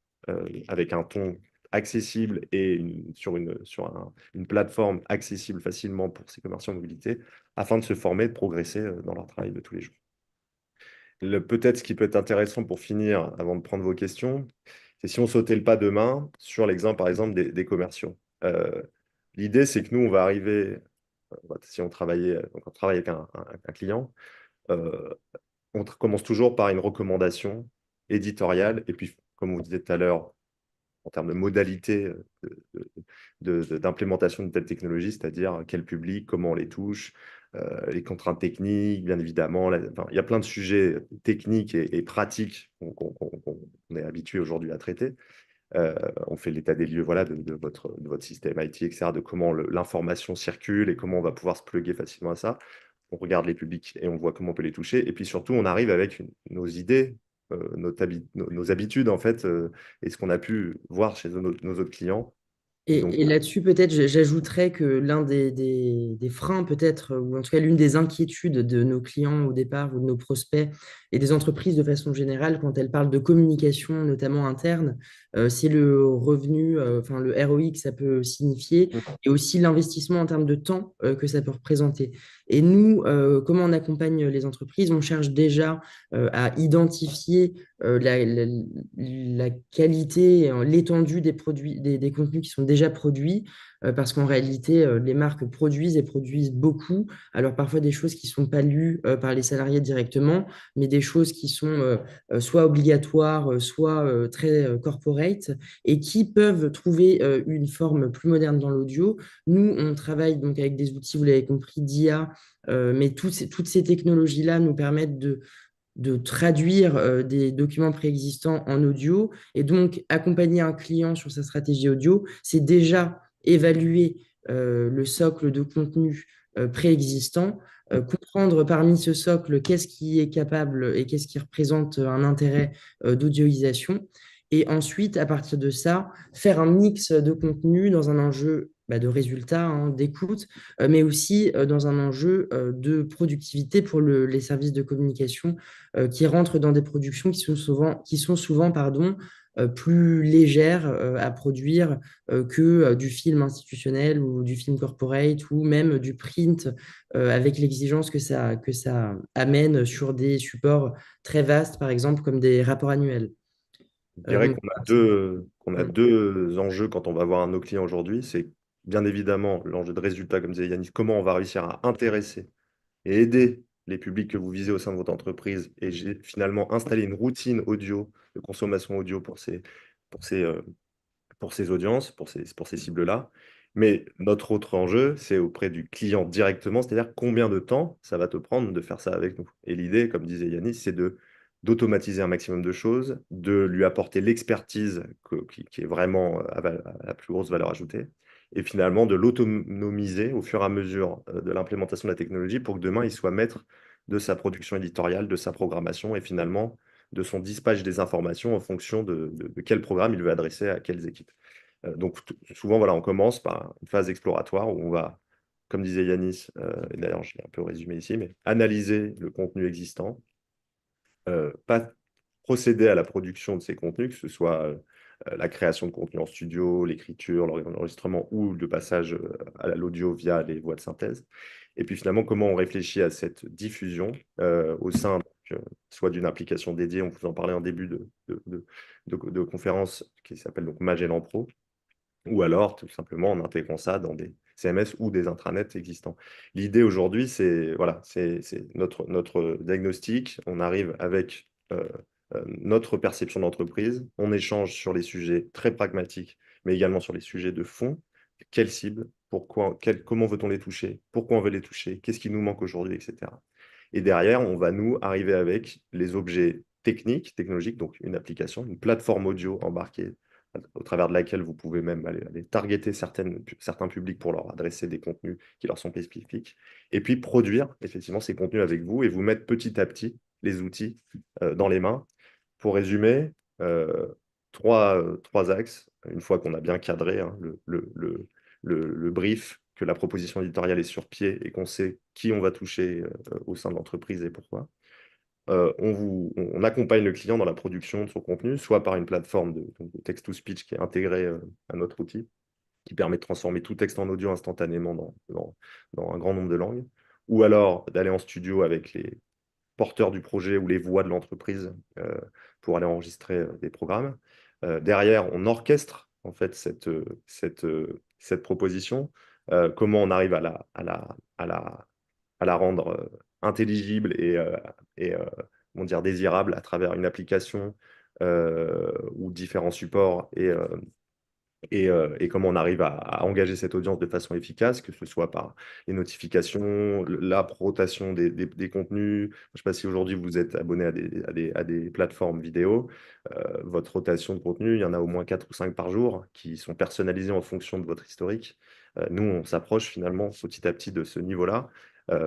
avec un ton accessible et sur une plateforme accessible facilement pour ces commerciaux en mobilité, afin de se former et de progresser dans leur travail de tous les jours. Peut-être ce qui peut être intéressant pour finir, avant de prendre vos questions, c'est si on sautait le pas demain sur l'exemple, par exemple, des commerciaux. L'idée, c'est que nous, on va arriver, si on travaille avec un client, on commence toujours par une recommandation éditoriale, et puis, comme vous disiez tout à l'heure, en termes de modalité d'implémentation de telle technologie, c'est-à-dire quel public, comment on les touche, les contraintes techniques, bien évidemment. Enfin, il y a plein de sujets techniques et pratiques qu'on est habitué aujourd'hui à traiter. On fait l'état des lieux voilà, de votre système IT, etc., de comment l'information circule et comment on va pouvoir se plugger facilement à ça. On regarde les publics et on voit comment on peut les toucher. Et puis surtout, on arrive avec nos idées, nos habitudes, en fait, et ce qu'on a pu voir chez nos autres clients. Et là-dessus, peut-être, j'ajouterais que l'un des freins, peut-être, ou en tout cas l'une des inquiétudes de nos clients au départ ou de nos prospects et des entreprises de façon générale, quand elles parlent de communication, notamment interne, c'est le revenu, enfin le ROI que ça peut signifier, et aussi l'investissement en termes de temps que ça peut représenter. Et nous, comment on accompagne les entreprises? On cherche déjà à identifier la qualité, l'étendue des produits, des contenus qui sont déjà produits, parce qu'en réalité, les marques produisent et produisent beaucoup. Alors parfois des choses qui ne sont pas lues par les salariés directement, mais des choses qui sont soit obligatoires, soit très corporate, et qui peuvent trouver une forme plus moderne dans l'audio. Nous, on travaille donc avec des outils, vous l'avez compris, d'IA, mais toutes ces technologies-là nous permettent de traduire des documents préexistants en audio. Et donc, accompagner un client sur sa stratégie audio, c'est déjà évaluer le socle de contenu préexistant, comprendre parmi ce socle qu'est-ce qui est capable et qu'est-ce qui représente un intérêt d'audioisation. Et ensuite, à partir de ça, faire un mix de contenu dans un enjeu de résultats, hein, d'écoute, mais aussi dans un enjeu de productivité pour les services de communication qui rentrent dans des productions qui sont souvent plus légères à produire que du film institutionnel ou du film corporate ou même du print avec l'exigence que ça amène sur des supports très vastes, par exemple, comme des rapports annuels. Je dirais Donc, qu'on a deux enjeux quand on va voir un de nos clients aujourd'hui. C'est bien évidemment l'enjeu de résultat, comme disait Yanis, comment on va réussir à intéresser et aider les publics que vous visez au sein de votre entreprise. Et j'ai finalement installé une routine audio, de consommation audio pour ces audiences, pour ces cibles-là. Mais notre autre enjeu, c'est auprès du client directement, c'est-à-dire combien de temps ça va te prendre de faire ça avec nous. Et l'idée, comme disait Yanis, c'est d'automatiser un maximum de choses, de lui apporter l'expertise qui est vraiment à la plus grosse valeur ajoutée, et finalement de l'autonomiser au fur et à mesure de l'implémentation de la technologie pour que demain, il soit maître de sa production éditoriale, de sa programmation, et finalement de son dispatch des informations en fonction de quel programme il veut adresser à quelles équipes. Donc souvent, voilà, on commence par une phase exploratoire où on va, comme disait Yanis, et d'ailleurs je l'ai un peu résumé ici, mais analyser le contenu existant, pas procéder à la production de ces contenus, que ce soit la création de contenu en studio, l'écriture, l'enregistrement ou le passage à l'audio via les voies de synthèse. Et puis finalement, comment on réfléchit à cette diffusion au sein soit d'une application dédiée, on vous en parlait en début de conférence, qui s'appelle donc Magellan Pro, ou alors tout simplement en intégrant ça dans des CMS ou des intranets existants. L'idée aujourd'hui, c'est voilà, c'est notre diagnostic. On arrive avec notre perception d'entreprise. On échange sur les sujets très pragmatiques, mais également sur les sujets de fond. Quelle cible? Pourquoi, comment veut-on les toucher? Pourquoi on veut les toucher? Qu'est-ce qui nous manque aujourd'hui, etc. Et derrière, on va nous arriver avec les objets techniques, technologiques, donc une application, une plateforme audio embarquée au travers de laquelle vous pouvez même aller targeter certains publics pour leur adresser des contenus qui leur sont spécifiques, et puis produire effectivement ces contenus avec vous et vous mettre petit à petit les outils dans les mains. Pour résumer, trois axes, une fois qu'on a bien cadré hein, le brief, que la proposition éditoriale est sur pied et qu'on sait qui on va toucher au sein de l'entreprise et pourquoi. On accompagne le client dans la production de son contenu, soit par une plateforme de text-to-speech qui est intégrée à notre outil, qui permet de transformer tout texte en audio instantanément dans un grand nombre de langues, ou alors d'aller en studio avec les porteurs du projet ou les voix de l'entreprise pour aller enregistrer des programmes. Derrière, on orchestre en fait cette proposition, comment on arrive à la rendre intelligible et comment dire, désirable à travers une application ou différents supports et comment on arrive à engager cette audience de façon efficace, que ce soit par les notifications, la rotation des contenus. Je ne sais pas si aujourd'hui vous êtes abonné à des plateformes vidéo. Votre rotation de contenu, il y en a au moins 4 ou 5 par jour qui sont personnalisés en fonction de votre historique. Nous, on s'approche finalement petit à petit de ce niveau-là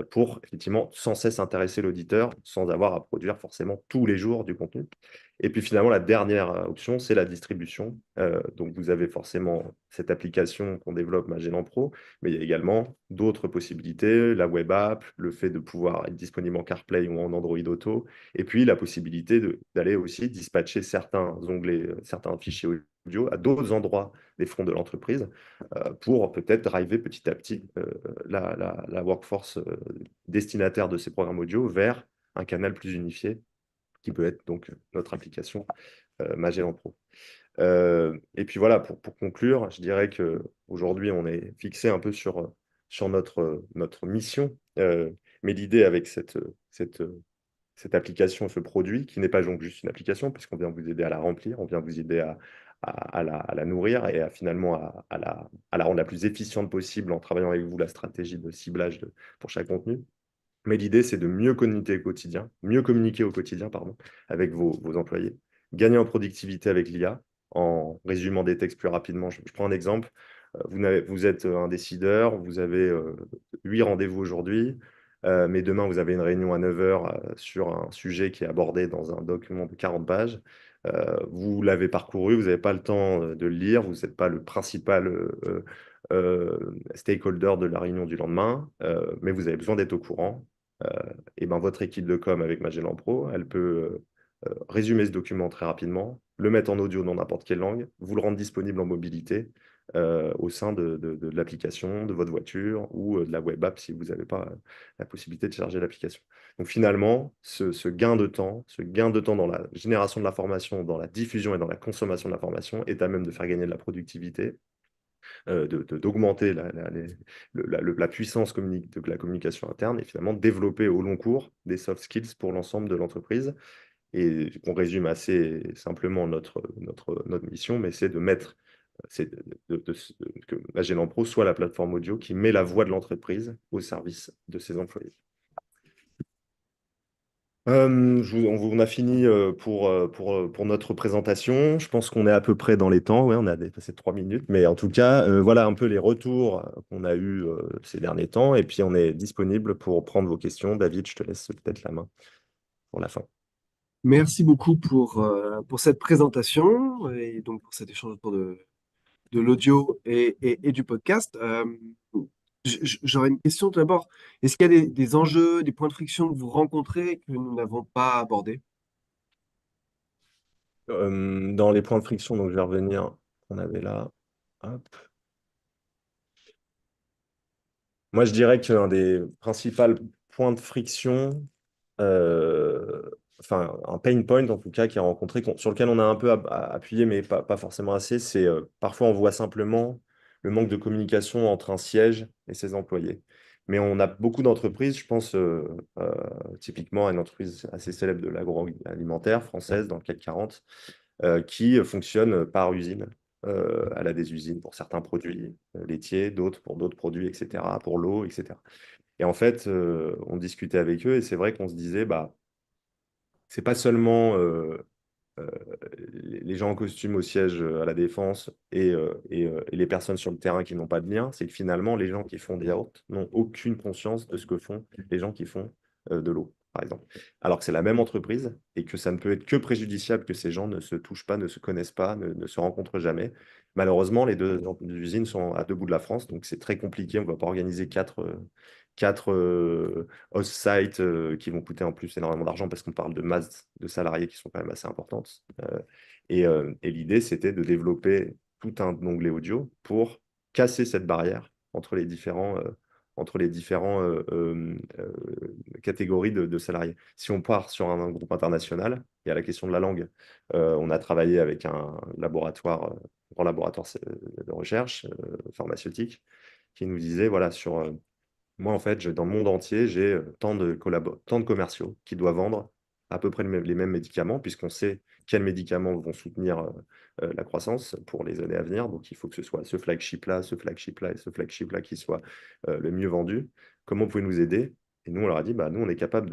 pour effectivement sans cesse intéresser l'auditeur sans avoir à produire forcément tous les jours du contenu. Et puis finalement, la dernière option, c'est la distribution. Donc vous avez forcément cette application qu'on développe, Magellan Pro, mais il y a également d'autres possibilités, la web app, le fait de pouvoir être disponible en CarPlay ou en Android Auto, et puis la possibilité d'aller aussi dispatcher certains onglets, certains fichiers audio à d'autres endroits des fronts de l'entreprise pour peut-être driver petit à petit la workforce destinataire de ces programmes audio vers un canal plus unifié qui peut être donc notre application Magellan Pro. Et puis voilà, pour conclure, je dirais qu'aujourd'hui, on est fixé un peu sur notre mission, mais l'idée avec cette application, ce produit, qui n'est pas donc juste une application, puisqu'on vient vous aider à la remplir, on vient vous aider à la nourrir et finalement à la rendre la plus efficiente possible en travaillant avec vous la stratégie de ciblage pour chaque contenu. Mais l'idée, c'est de mieux communiquer au quotidien, pardon, avec vos employés, gagner en productivité avec l'IA, en résumant des textes plus rapidement. Je prends un exemple. Vous êtes un décideur, vous avez 8 rendez-vous aujourd'hui, mais demain, vous avez une réunion à 9 heures sur un sujet qui est abordé dans un document de 40 pages. Vous l'avez parcouru, vous n'avez pas le temps de le lire, vous n'êtes pas le principal stakeholder de la réunion du lendemain, mais vous avez besoin d'être au courant. Et ben, votre équipe de com avec Magellan Pro, elle peut résumer ce document très rapidement, le mettre en audio dans n'importe quelle langue, vous le rendre disponible en mobilité au sein de l'application, de votre voiture ou de la web app si vous n'avez pas la possibilité de charger l'application. Donc finalement, ce gain de temps dans la génération de l'information, dans la diffusion et dans la consommation de l'information est à même de faire gagner de la productivité, d'augmenter la puissance de la communication interne et finalement développer au long cours des soft skills pour l'ensemble de l'entreprise. Et on résume assez simplement notre mission, mais c'est de mettre que Magellan Pro soit la plateforme audio qui met la voix de l'entreprise au service de ses employés. On a fini pour notre présentation. Je pense qu'on est à peu près dans les temps. Ouais, on a dépassé 3 minutes. Mais en tout cas, voilà un peu les retours qu'on a eus ces derniers temps. Et puis, on est disponible pour prendre vos questions. David, je te laisse peut-être la main pour la fin. Merci beaucoup pour cette présentation et donc pour cet échange autour de l'audio et du podcast. J'aurais une question tout d'abord. Est-ce qu'il y a des enjeux, des points de friction que vous rencontrez que nous n'avons pas abordés? Dans les points de friction, donc je vais revenir, on avait là. Hop. Moi, je dirais qu'un des principaux points de friction, enfin, un pain point en tout cas qui est rencontré, sur lequel on a un peu appuyé, mais pas forcément assez, c'est parfois on voit simplement le manque de communication entre un siège et ses employés. Mais on a beaucoup d'entreprises, je pense typiquement à une entreprise assez célèbre de l'agroalimentaire française dans le CAC 40, qui fonctionne par usine. Elle a des usines pour certains produits laitiers, d'autres pour d'autres produits, etc., pour l'eau, etc. Et en fait, on discutait avec eux et c'est vrai qu'on se disait, bah, c'est pas seulement euh, les gens en costume au siège à la Défense et les personnes sur le terrain qui n'ont pas de lien, c'est que finalement, les gens qui font des yaourts n'ont aucune conscience de ce que font les gens qui font de l'eau, par exemple. Alors que c'est la même entreprise et que ça ne peut être que préjudiciable que ces gens ne se touchent pas, ne se connaissent pas, ne se rencontrent jamais. Malheureusement, les deux usines sont à deux bouts de la France, donc c'est très compliqué. On ne va pas organiser quatre off-site qui vont coûter en plus énormément d'argent parce qu'on parle de masse de salariés qui sont quand même assez importantes. Et l'idée, c'était de développer tout un onglet audio pour casser cette barrière entre les différents catégories de salariés. Si on part sur un groupe international, il y a la question de la langue. On a travaillé avec un laboratoire, grand laboratoire de recherche pharmaceutique qui nous disait, voilà, moi, en fait, dans le monde entier, j'ai tant de commerciaux qui doivent vendre à peu près les mêmes médicaments, puisqu'on sait quels médicaments vont soutenir la croissance pour les années à venir. Donc, il faut que ce soit ce flagship-là, ce flagship-là et ce flagship-là qui soit le mieux vendu. Comment vous pouvez nous aider? Et nous, on leur a dit, bah, nous, on est capable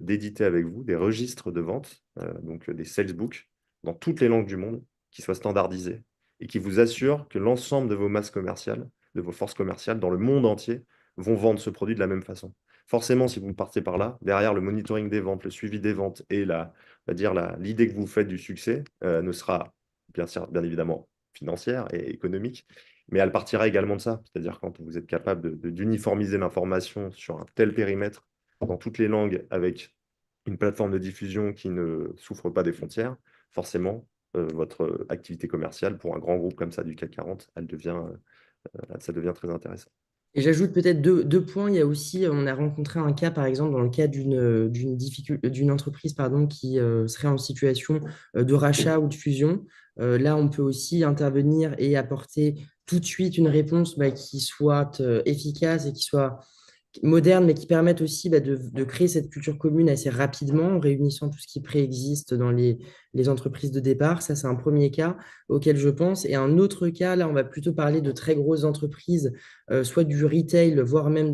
d'éditer avec vous des registres de vente, donc des sales books, dans toutes les langues du monde, qui soient standardisés et qui vous assurent que l'ensemble de vos masses commerciales, de vos forces commerciales dans le monde entier, vont vendre ce produit de la même façon. Forcément, si vous partez par là, derrière le monitoring des ventes, le suivi des ventes et l'idée que vous faites du succès ne sera bien évidemment financière et économique, mais elle partira également de ça. C'est-à-dire quand vous êtes capable d'uniformiser l'information sur un tel périmètre dans toutes les langues avec une plateforme de diffusion qui ne souffre pas des frontières, forcément, votre activité commerciale pour un grand groupe comme ça du CAC 40, ça devient très intéressant. Et j'ajoute peut-être deux points. Il y a aussi, on a rencontré un cas, par exemple, dans le cas d'une entreprise pardon, qui serait en situation de rachat ou de fusion. Là, on peut aussi intervenir et apporter tout de suite une réponse qui soit efficace et qui soit moderne, mais qui permettent aussi de créer cette culture commune assez rapidement, en réunissant tout ce qui préexiste dans les entreprises de départ. Ça, c'est un premier cas auquel je pense. Et un autre cas, là, on va plutôt parler de très grosses entreprises, soit du retail, voire même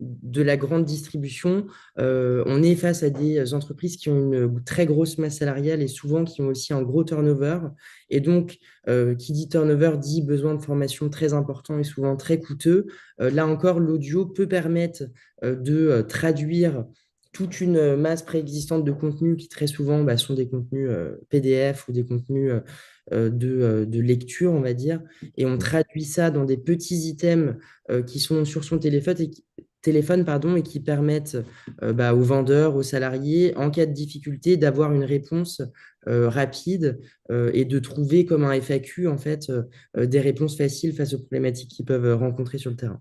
de la grande distribution. On est face à des entreprises qui ont une très grosse masse salariale et souvent qui ont aussi un gros turnover. Et donc, qui dit turnover dit besoin de formation très important et souvent très coûteux. Là encore, l'audio peut permettre de traduire toute une masse préexistante de contenus qui très souvent sont des contenus PDF ou des contenus de lecture, on va dire, et on traduit ça dans des petits items qui sont sur son téléphone pardon, et qui permettent aux vendeurs, aux salariés, en cas de difficulté, d'avoir une réponse rapide et de trouver comme un FAQ en fait des réponses faciles face aux problématiques qu'ils peuvent rencontrer sur le terrain.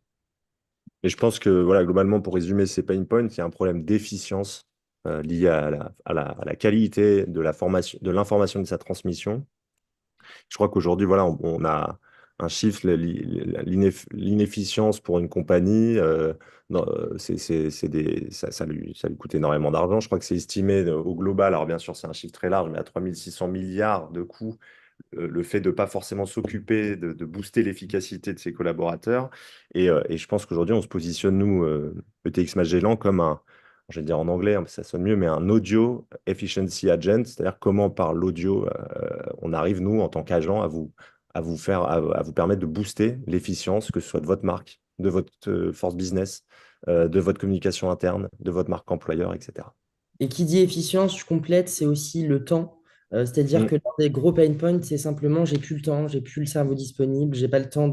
Et je pense que, voilà, globalement, pour résumer ces pain points, il y a un problème d'efficience lié à la qualité de l'information de sa transmission. Je crois qu'aujourd'hui, voilà, on a un chiffre, l'inefficience pour une compagnie, ça lui coûte énormément d'argent. Je crois que c'est estimé au global, alors bien sûr, c'est un chiffre très large, mais à 3600 milliards de coûts le fait de ne pas forcément s'occuper de booster l'efficacité de ses collaborateurs. Et je pense qu'aujourd'hui, on se positionne, nous, ETX Magellan, comme je vais dire en anglais, hein, ça sonne mieux, mais un audio efficiency agent, c'est-à-dire comment par l'audio, on arrive, nous, en tant qu'agent, à vous permettre de booster l'efficience, que ce soit de votre marque, de votre force business, de votre communication interne, de votre marque employeur, etc. Et qui dit efficience, je complète, c'est aussi le temps. C'est-à-dire que l'un des gros pain points, c'est simplement j'ai plus le temps, j'ai plus le cerveau disponible, j'ai pas le temps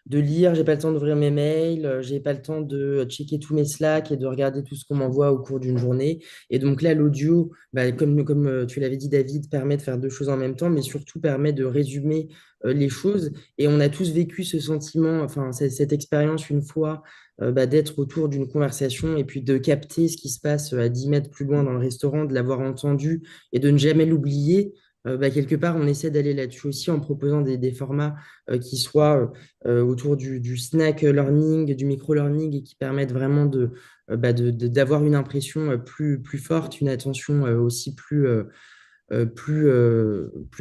de lire, j'ai pas le temps d'ouvrir mes mails, j'ai pas le temps de checker tous mes Slack et de regarder tout ce qu'on m'envoie au cours d'une journée. Et donc là, l'audio, bah, comme tu l'avais dit, David, permet de faire deux choses en même temps, mais surtout permet de résumer les choses. Et on a tous vécu ce sentiment, enfin, cette expérience une fois, bah, d'être autour d'une conversation et puis de capter ce qui se passe à 10 mètres plus loin dans le restaurant, de l'avoir entendu et de ne jamais l'oublier. Bah, quelque part, on essaie d'aller là-dessus aussi en proposant des formats qui soient autour du snack learning, du micro-learning et qui permettent vraiment d'avoir une impression plus forte, une attention aussi plus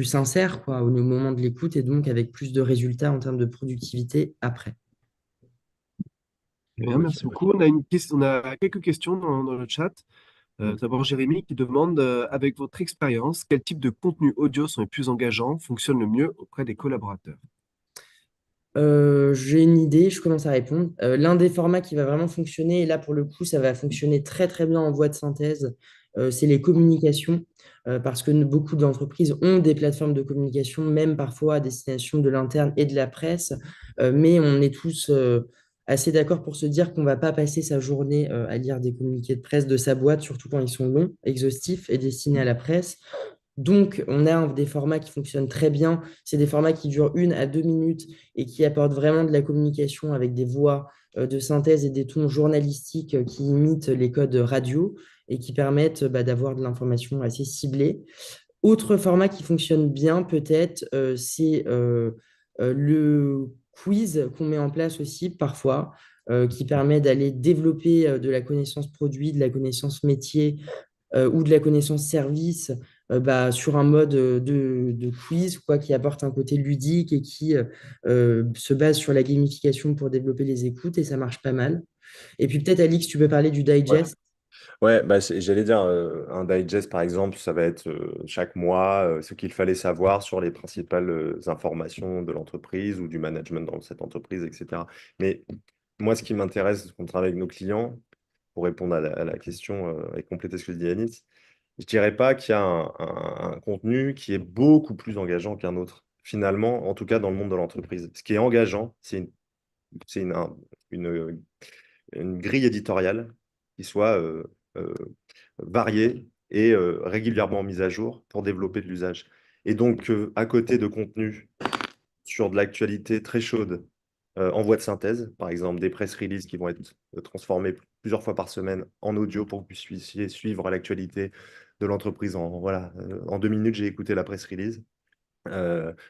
sincère quoi, au moment de l'écoute et donc avec plus de résultats en termes de productivité après. Bien, merci beaucoup. On a quelques questions dans le chat. D'abord, Jérémy qui demande, avec votre expérience, quel type de contenu audio sont les plus engageants, fonctionnent le mieux auprès des collaborateurs? J'ai une idée, je commence à répondre. L'un des formats qui va vraiment fonctionner, et là pour le coup, ça va fonctionner très très bien en voie de synthèse, c'est les communications, parce que beaucoup d'entreprises ont des plateformes de communication, même parfois à destination de l'interne et de la presse, mais on est tous assez d'accord pour se dire qu'on ne va pas passer sa journée à lire des communiqués de presse de sa boîte, surtout quand ils sont longs, exhaustifs et destinés à la presse. Donc, on a des formats qui fonctionnent très bien. C'est des formats qui durent 1 à 2 minutes et qui apportent vraiment de la communication avec des voix de synthèse et des tons journalistiques qui imitent les codes radio et qui permettent d'avoir de l'information assez ciblée. Autre format qui fonctionne bien, peut-être, c'est le quiz qu'on met en place aussi parfois, qui permet d'aller développer de la connaissance produit, de la connaissance métier ou de la connaissance service sur un mode de quiz quoi, qui apporte un côté ludique et qui se base sur la gamification pour développer les écoutes et ça marche pas mal. Et puis peut-être, Alix, tu peux parler du Ouais. digest. Ouais, bah, j'allais dire, un digest, par exemple, ça va être chaque mois ce qu'il fallait savoir sur les principales informations de l'entreprise ou du management dans cette entreprise, etc. Mais moi, ce qui m'intéresse quand on travaille avec nos clients, pour répondre à la question et compléter ce que dit Yanis, je dirais pas qu'il y a un contenu qui est beaucoup plus engageant qu'un autre. Finalement, en tout cas dans le monde de l'entreprise. Ce qui est engageant, c'est une grille éditoriale qui soit euh, variée et régulièrement mise à jour pour développer de l'usage. Et donc, à côté de contenus sur de l'actualité très chaude, en voie de synthèse, par exemple des press releases qui vont être transformés plusieurs fois par semaine en audio pour que vous puissiez suivre l'actualité de l'entreprise voilà, en 2 minutes, j'ai écouté la press release.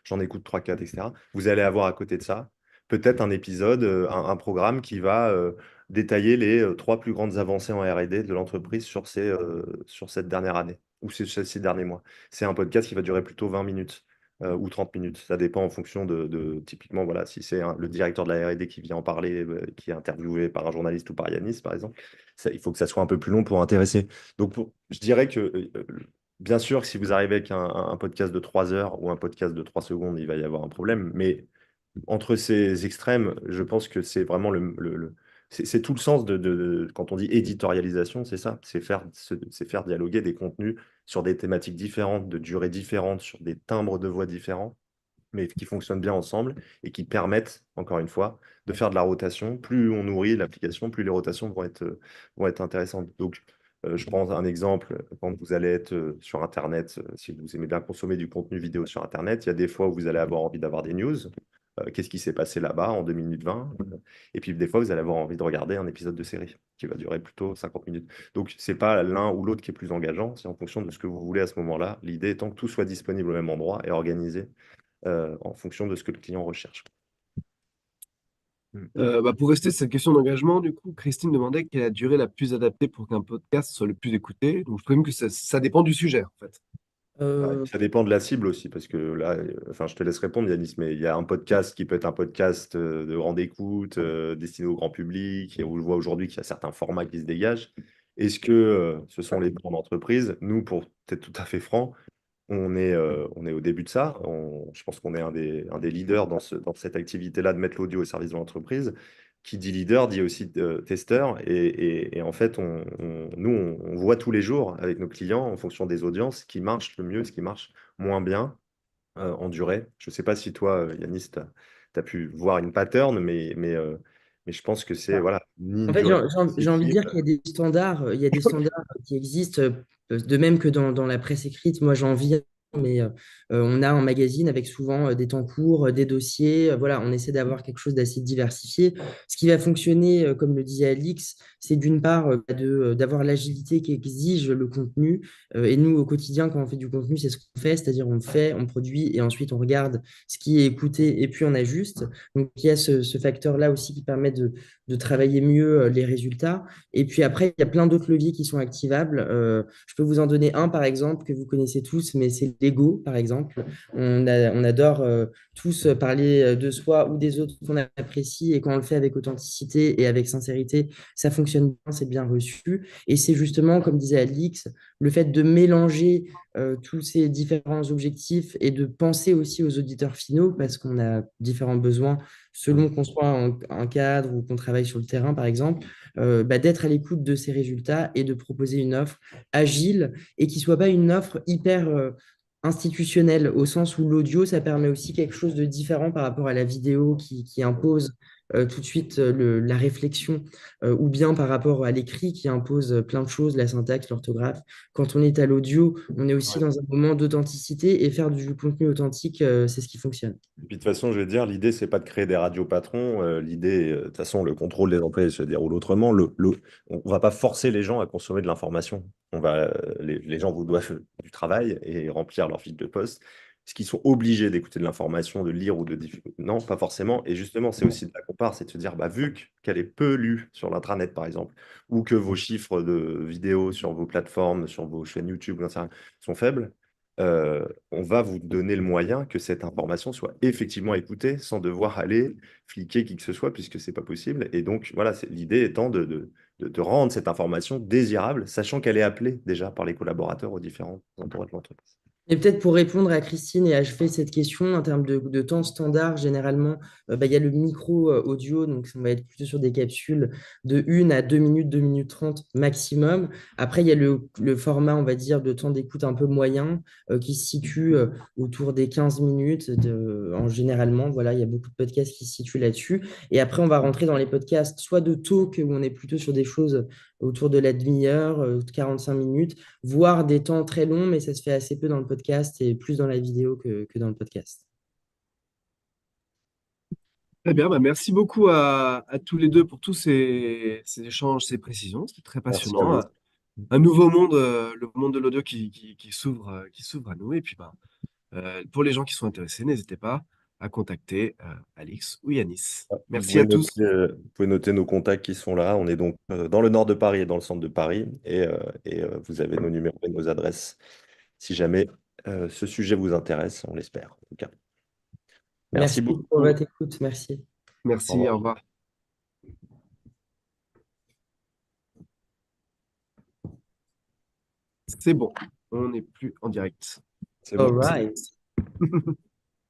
J'en écoute 3, 4, etc. Vous allez avoir à côté de ça peut-être un épisode, un programme qui va détailler les 3 plus grandes avancées en R&D de l'entreprise sur cette dernière année ou ces derniers mois. C'est un podcast qui va durer plutôt 20 minutes ou 30 minutes. Ça dépend en fonction typiquement, voilà, si c'est le directeur de la R&D qui vient en parler, qui est interviewé par un journaliste ou par Yanis, par exemple, il faut que ça soit un peu plus long pour intéresser. Donc, je dirais que bien sûr, si vous arrivez avec un podcast de 3 heures ou un podcast de 3 secondes, il va y avoir un problème. Mais entre ces extrêmes, je pense que c'est vraiment c'est tout le sens quand on dit éditorialisation, c'est ça. C'est faire dialoguer des contenus sur des thématiques différentes, de durées différentes, sur des timbres de voix différents, mais qui fonctionnent bien ensemble et qui permettent, encore une fois, de faire de la rotation. Plus on nourrit l'application, plus les rotations vont être intéressantes. Donc, je prends un exemple, quand vous allez être sur Internet, si vous aimez bien consommer du contenu vidéo sur Internet, il y a des fois où vous allez avoir envie d'avoir des news. Qu'est-ce qui s'est passé là-bas en 2 minutes 20? Et puis des fois, vous allez avoir envie de regarder un épisode de série qui va durer plutôt 50 minutes. Donc, c'est pas l'un ou l'autre qui est plus engageant, c'est en fonction de ce que vous voulez à ce moment-là. L'idée étant que tout soit disponible au même endroit et organisé en fonction de ce que le client recherche. Pour rester sur cette question d'engagement, du coup, Christine demandait quelle est la durée la plus adaptée pour qu'un podcast soit le plus écouté. Donc, je présume que ça dépend du sujet, en fait. Ça dépend de la cible aussi, parce que là, enfin, je te laisse répondre, Yanis, mais il y a un podcast qui peut être un podcast de grande écoute, destiné au grand public, et on le voit aujourd'hui qu'il y a certains formats qui se dégagent. Est-ce que ce sont les grandes entreprises? Nous, pour être tout à fait franc, on est au début de ça. Je pense qu'on est un des leaders dans cette activité-là de mettre l'audio au service de l'entreprise. Qui dit leader dit aussi testeur. Et en fait, nous, on voit tous les jours avec nos clients, en fonction des audiences, ce qui marche le mieux, ce qui marche moins bien en durée. Je ne sais pas si toi, Yanis, tu as pu voir une pattern, mais je pense que c'est voilà, ni une En fait, durée j'ai envie de excessive. dire qu'il y a des standards, il y a des standards qui existent, de même que dans la presse écrite. Moi, j'en vis, mais on a un magazine avec souvent des temps courts, des dossiers. Voilà, on essaie d'avoir quelque chose d'assez diversifié. Ce qui va fonctionner, comme le disait Alix, c'est d'une part d'avoir l'agilité qui exige le contenu. Et nous, au quotidien, quand on fait du contenu, c'est ce qu'on fait, c'est-à-dire on fait, on produit et ensuite on regarde ce qui est écouté et puis on ajuste. Donc, il y a ce facteur-là aussi qui permet de travailler mieux les résultats. Et puis après, il y a plein d'autres leviers qui sont activables. Je peux vous en donner un, par exemple, que vous connaissez tous, mais c'est l'ego, par exemple. On adore tous parler de soi ou des autres qu'on apprécie, et quand on le fait avec authenticité et avec sincérité, ça fonctionne bien, c'est bien reçu. Et c'est justement, comme disait Alix, le fait de mélanger tous ces différents objectifs et de penser aussi aux auditeurs finaux, parce qu'on a différents besoins selon qu'on soit en cadre ou qu'on travaille sur le terrain, par exemple, d'être à l'écoute de ces résultats et de proposer une offre agile et qui ne soit pas une offre hyper institutionnelle, au sens où l'audio, ça permet aussi quelque chose de différent par rapport à la vidéo qui impose tout de suite la réflexion, ou bien par rapport à l'écrit qui impose plein de choses, la syntaxe, l'orthographe. Quand on est à l'audio, on est aussi dans un moment d'authenticité, et faire du contenu authentique, c'est ce qui fonctionne. Et puis de toute façon, je vais dire, l'idée, c'est pas de créer des radios patrons. L'idée, de toute façon, le contrôle des employés se déroule autrement. On va pas forcer les gens à consommer de l'information. Les gens vous doivent du travail et remplir leur fiche de poste. Est-ce qu'ils sont obligés d'écouter de l'information, de lire ou de diffuser? Non, pas forcément. Et justement, c'est aussi de la compare, c'est de se dire, bah, vu qu'elle est peu lue sur l'intranet, par exemple, ou que vos chiffres de vidéos sur vos plateformes, sur vos chaînes YouTube, j'en sais rien, sont faibles, on va vous donner le moyen que cette information soit effectivement écoutée sans devoir aller fliquer qui que ce soit, puisque c'est pas possible. Et donc, voilà, l'idée étant de rendre cette information désirable, sachant qu'elle est appelée déjà par les collaborateurs aux différents endroits de l'entreprise. Et peut-être pour répondre à Christine et achever cette question, en termes de temps standard, généralement, il y a le micro audio, donc on va être plutôt sur des capsules de 1 à 2 minutes, 2 minutes 30 maximum. Après, il y a le format, on va dire, de temps d'écoute un peu moyen, qui se situe autour des 15 minutes, généralement. Voilà, il y a beaucoup de podcasts qui se situent là-dessus. Et après, on va rentrer dans les podcasts soit de talk, où on est plutôt sur des choses autour de la demi-heure, 45 minutes, voire des temps très longs, mais ça se fait assez peu dans le podcast et plus dans la vidéo que dans le podcast. Très bien, bah merci beaucoup à tous les deux pour tous ces échanges, ces précisions. C'était très Merci à passionnant. vous. Un nouveau monde, le monde de l'audio qui s'ouvre à nous. Et puis, pour les gens qui sont intéressés, n'hésitez pas à contacter Alix ou Yanis. Merci à tous. Vous pouvez noter nos contacts qui sont là. On est donc dans le nord de Paris et dans le centre de Paris. Et vous avez nos numéros et nos adresses si jamais ce sujet vous intéresse, on l'espère en tout cas. Merci Merci pour beaucoup. votre écoute. Merci. Au Merci, au revoir. revoir. C'est bon, on n'est plus en direct. C'est All bon. right.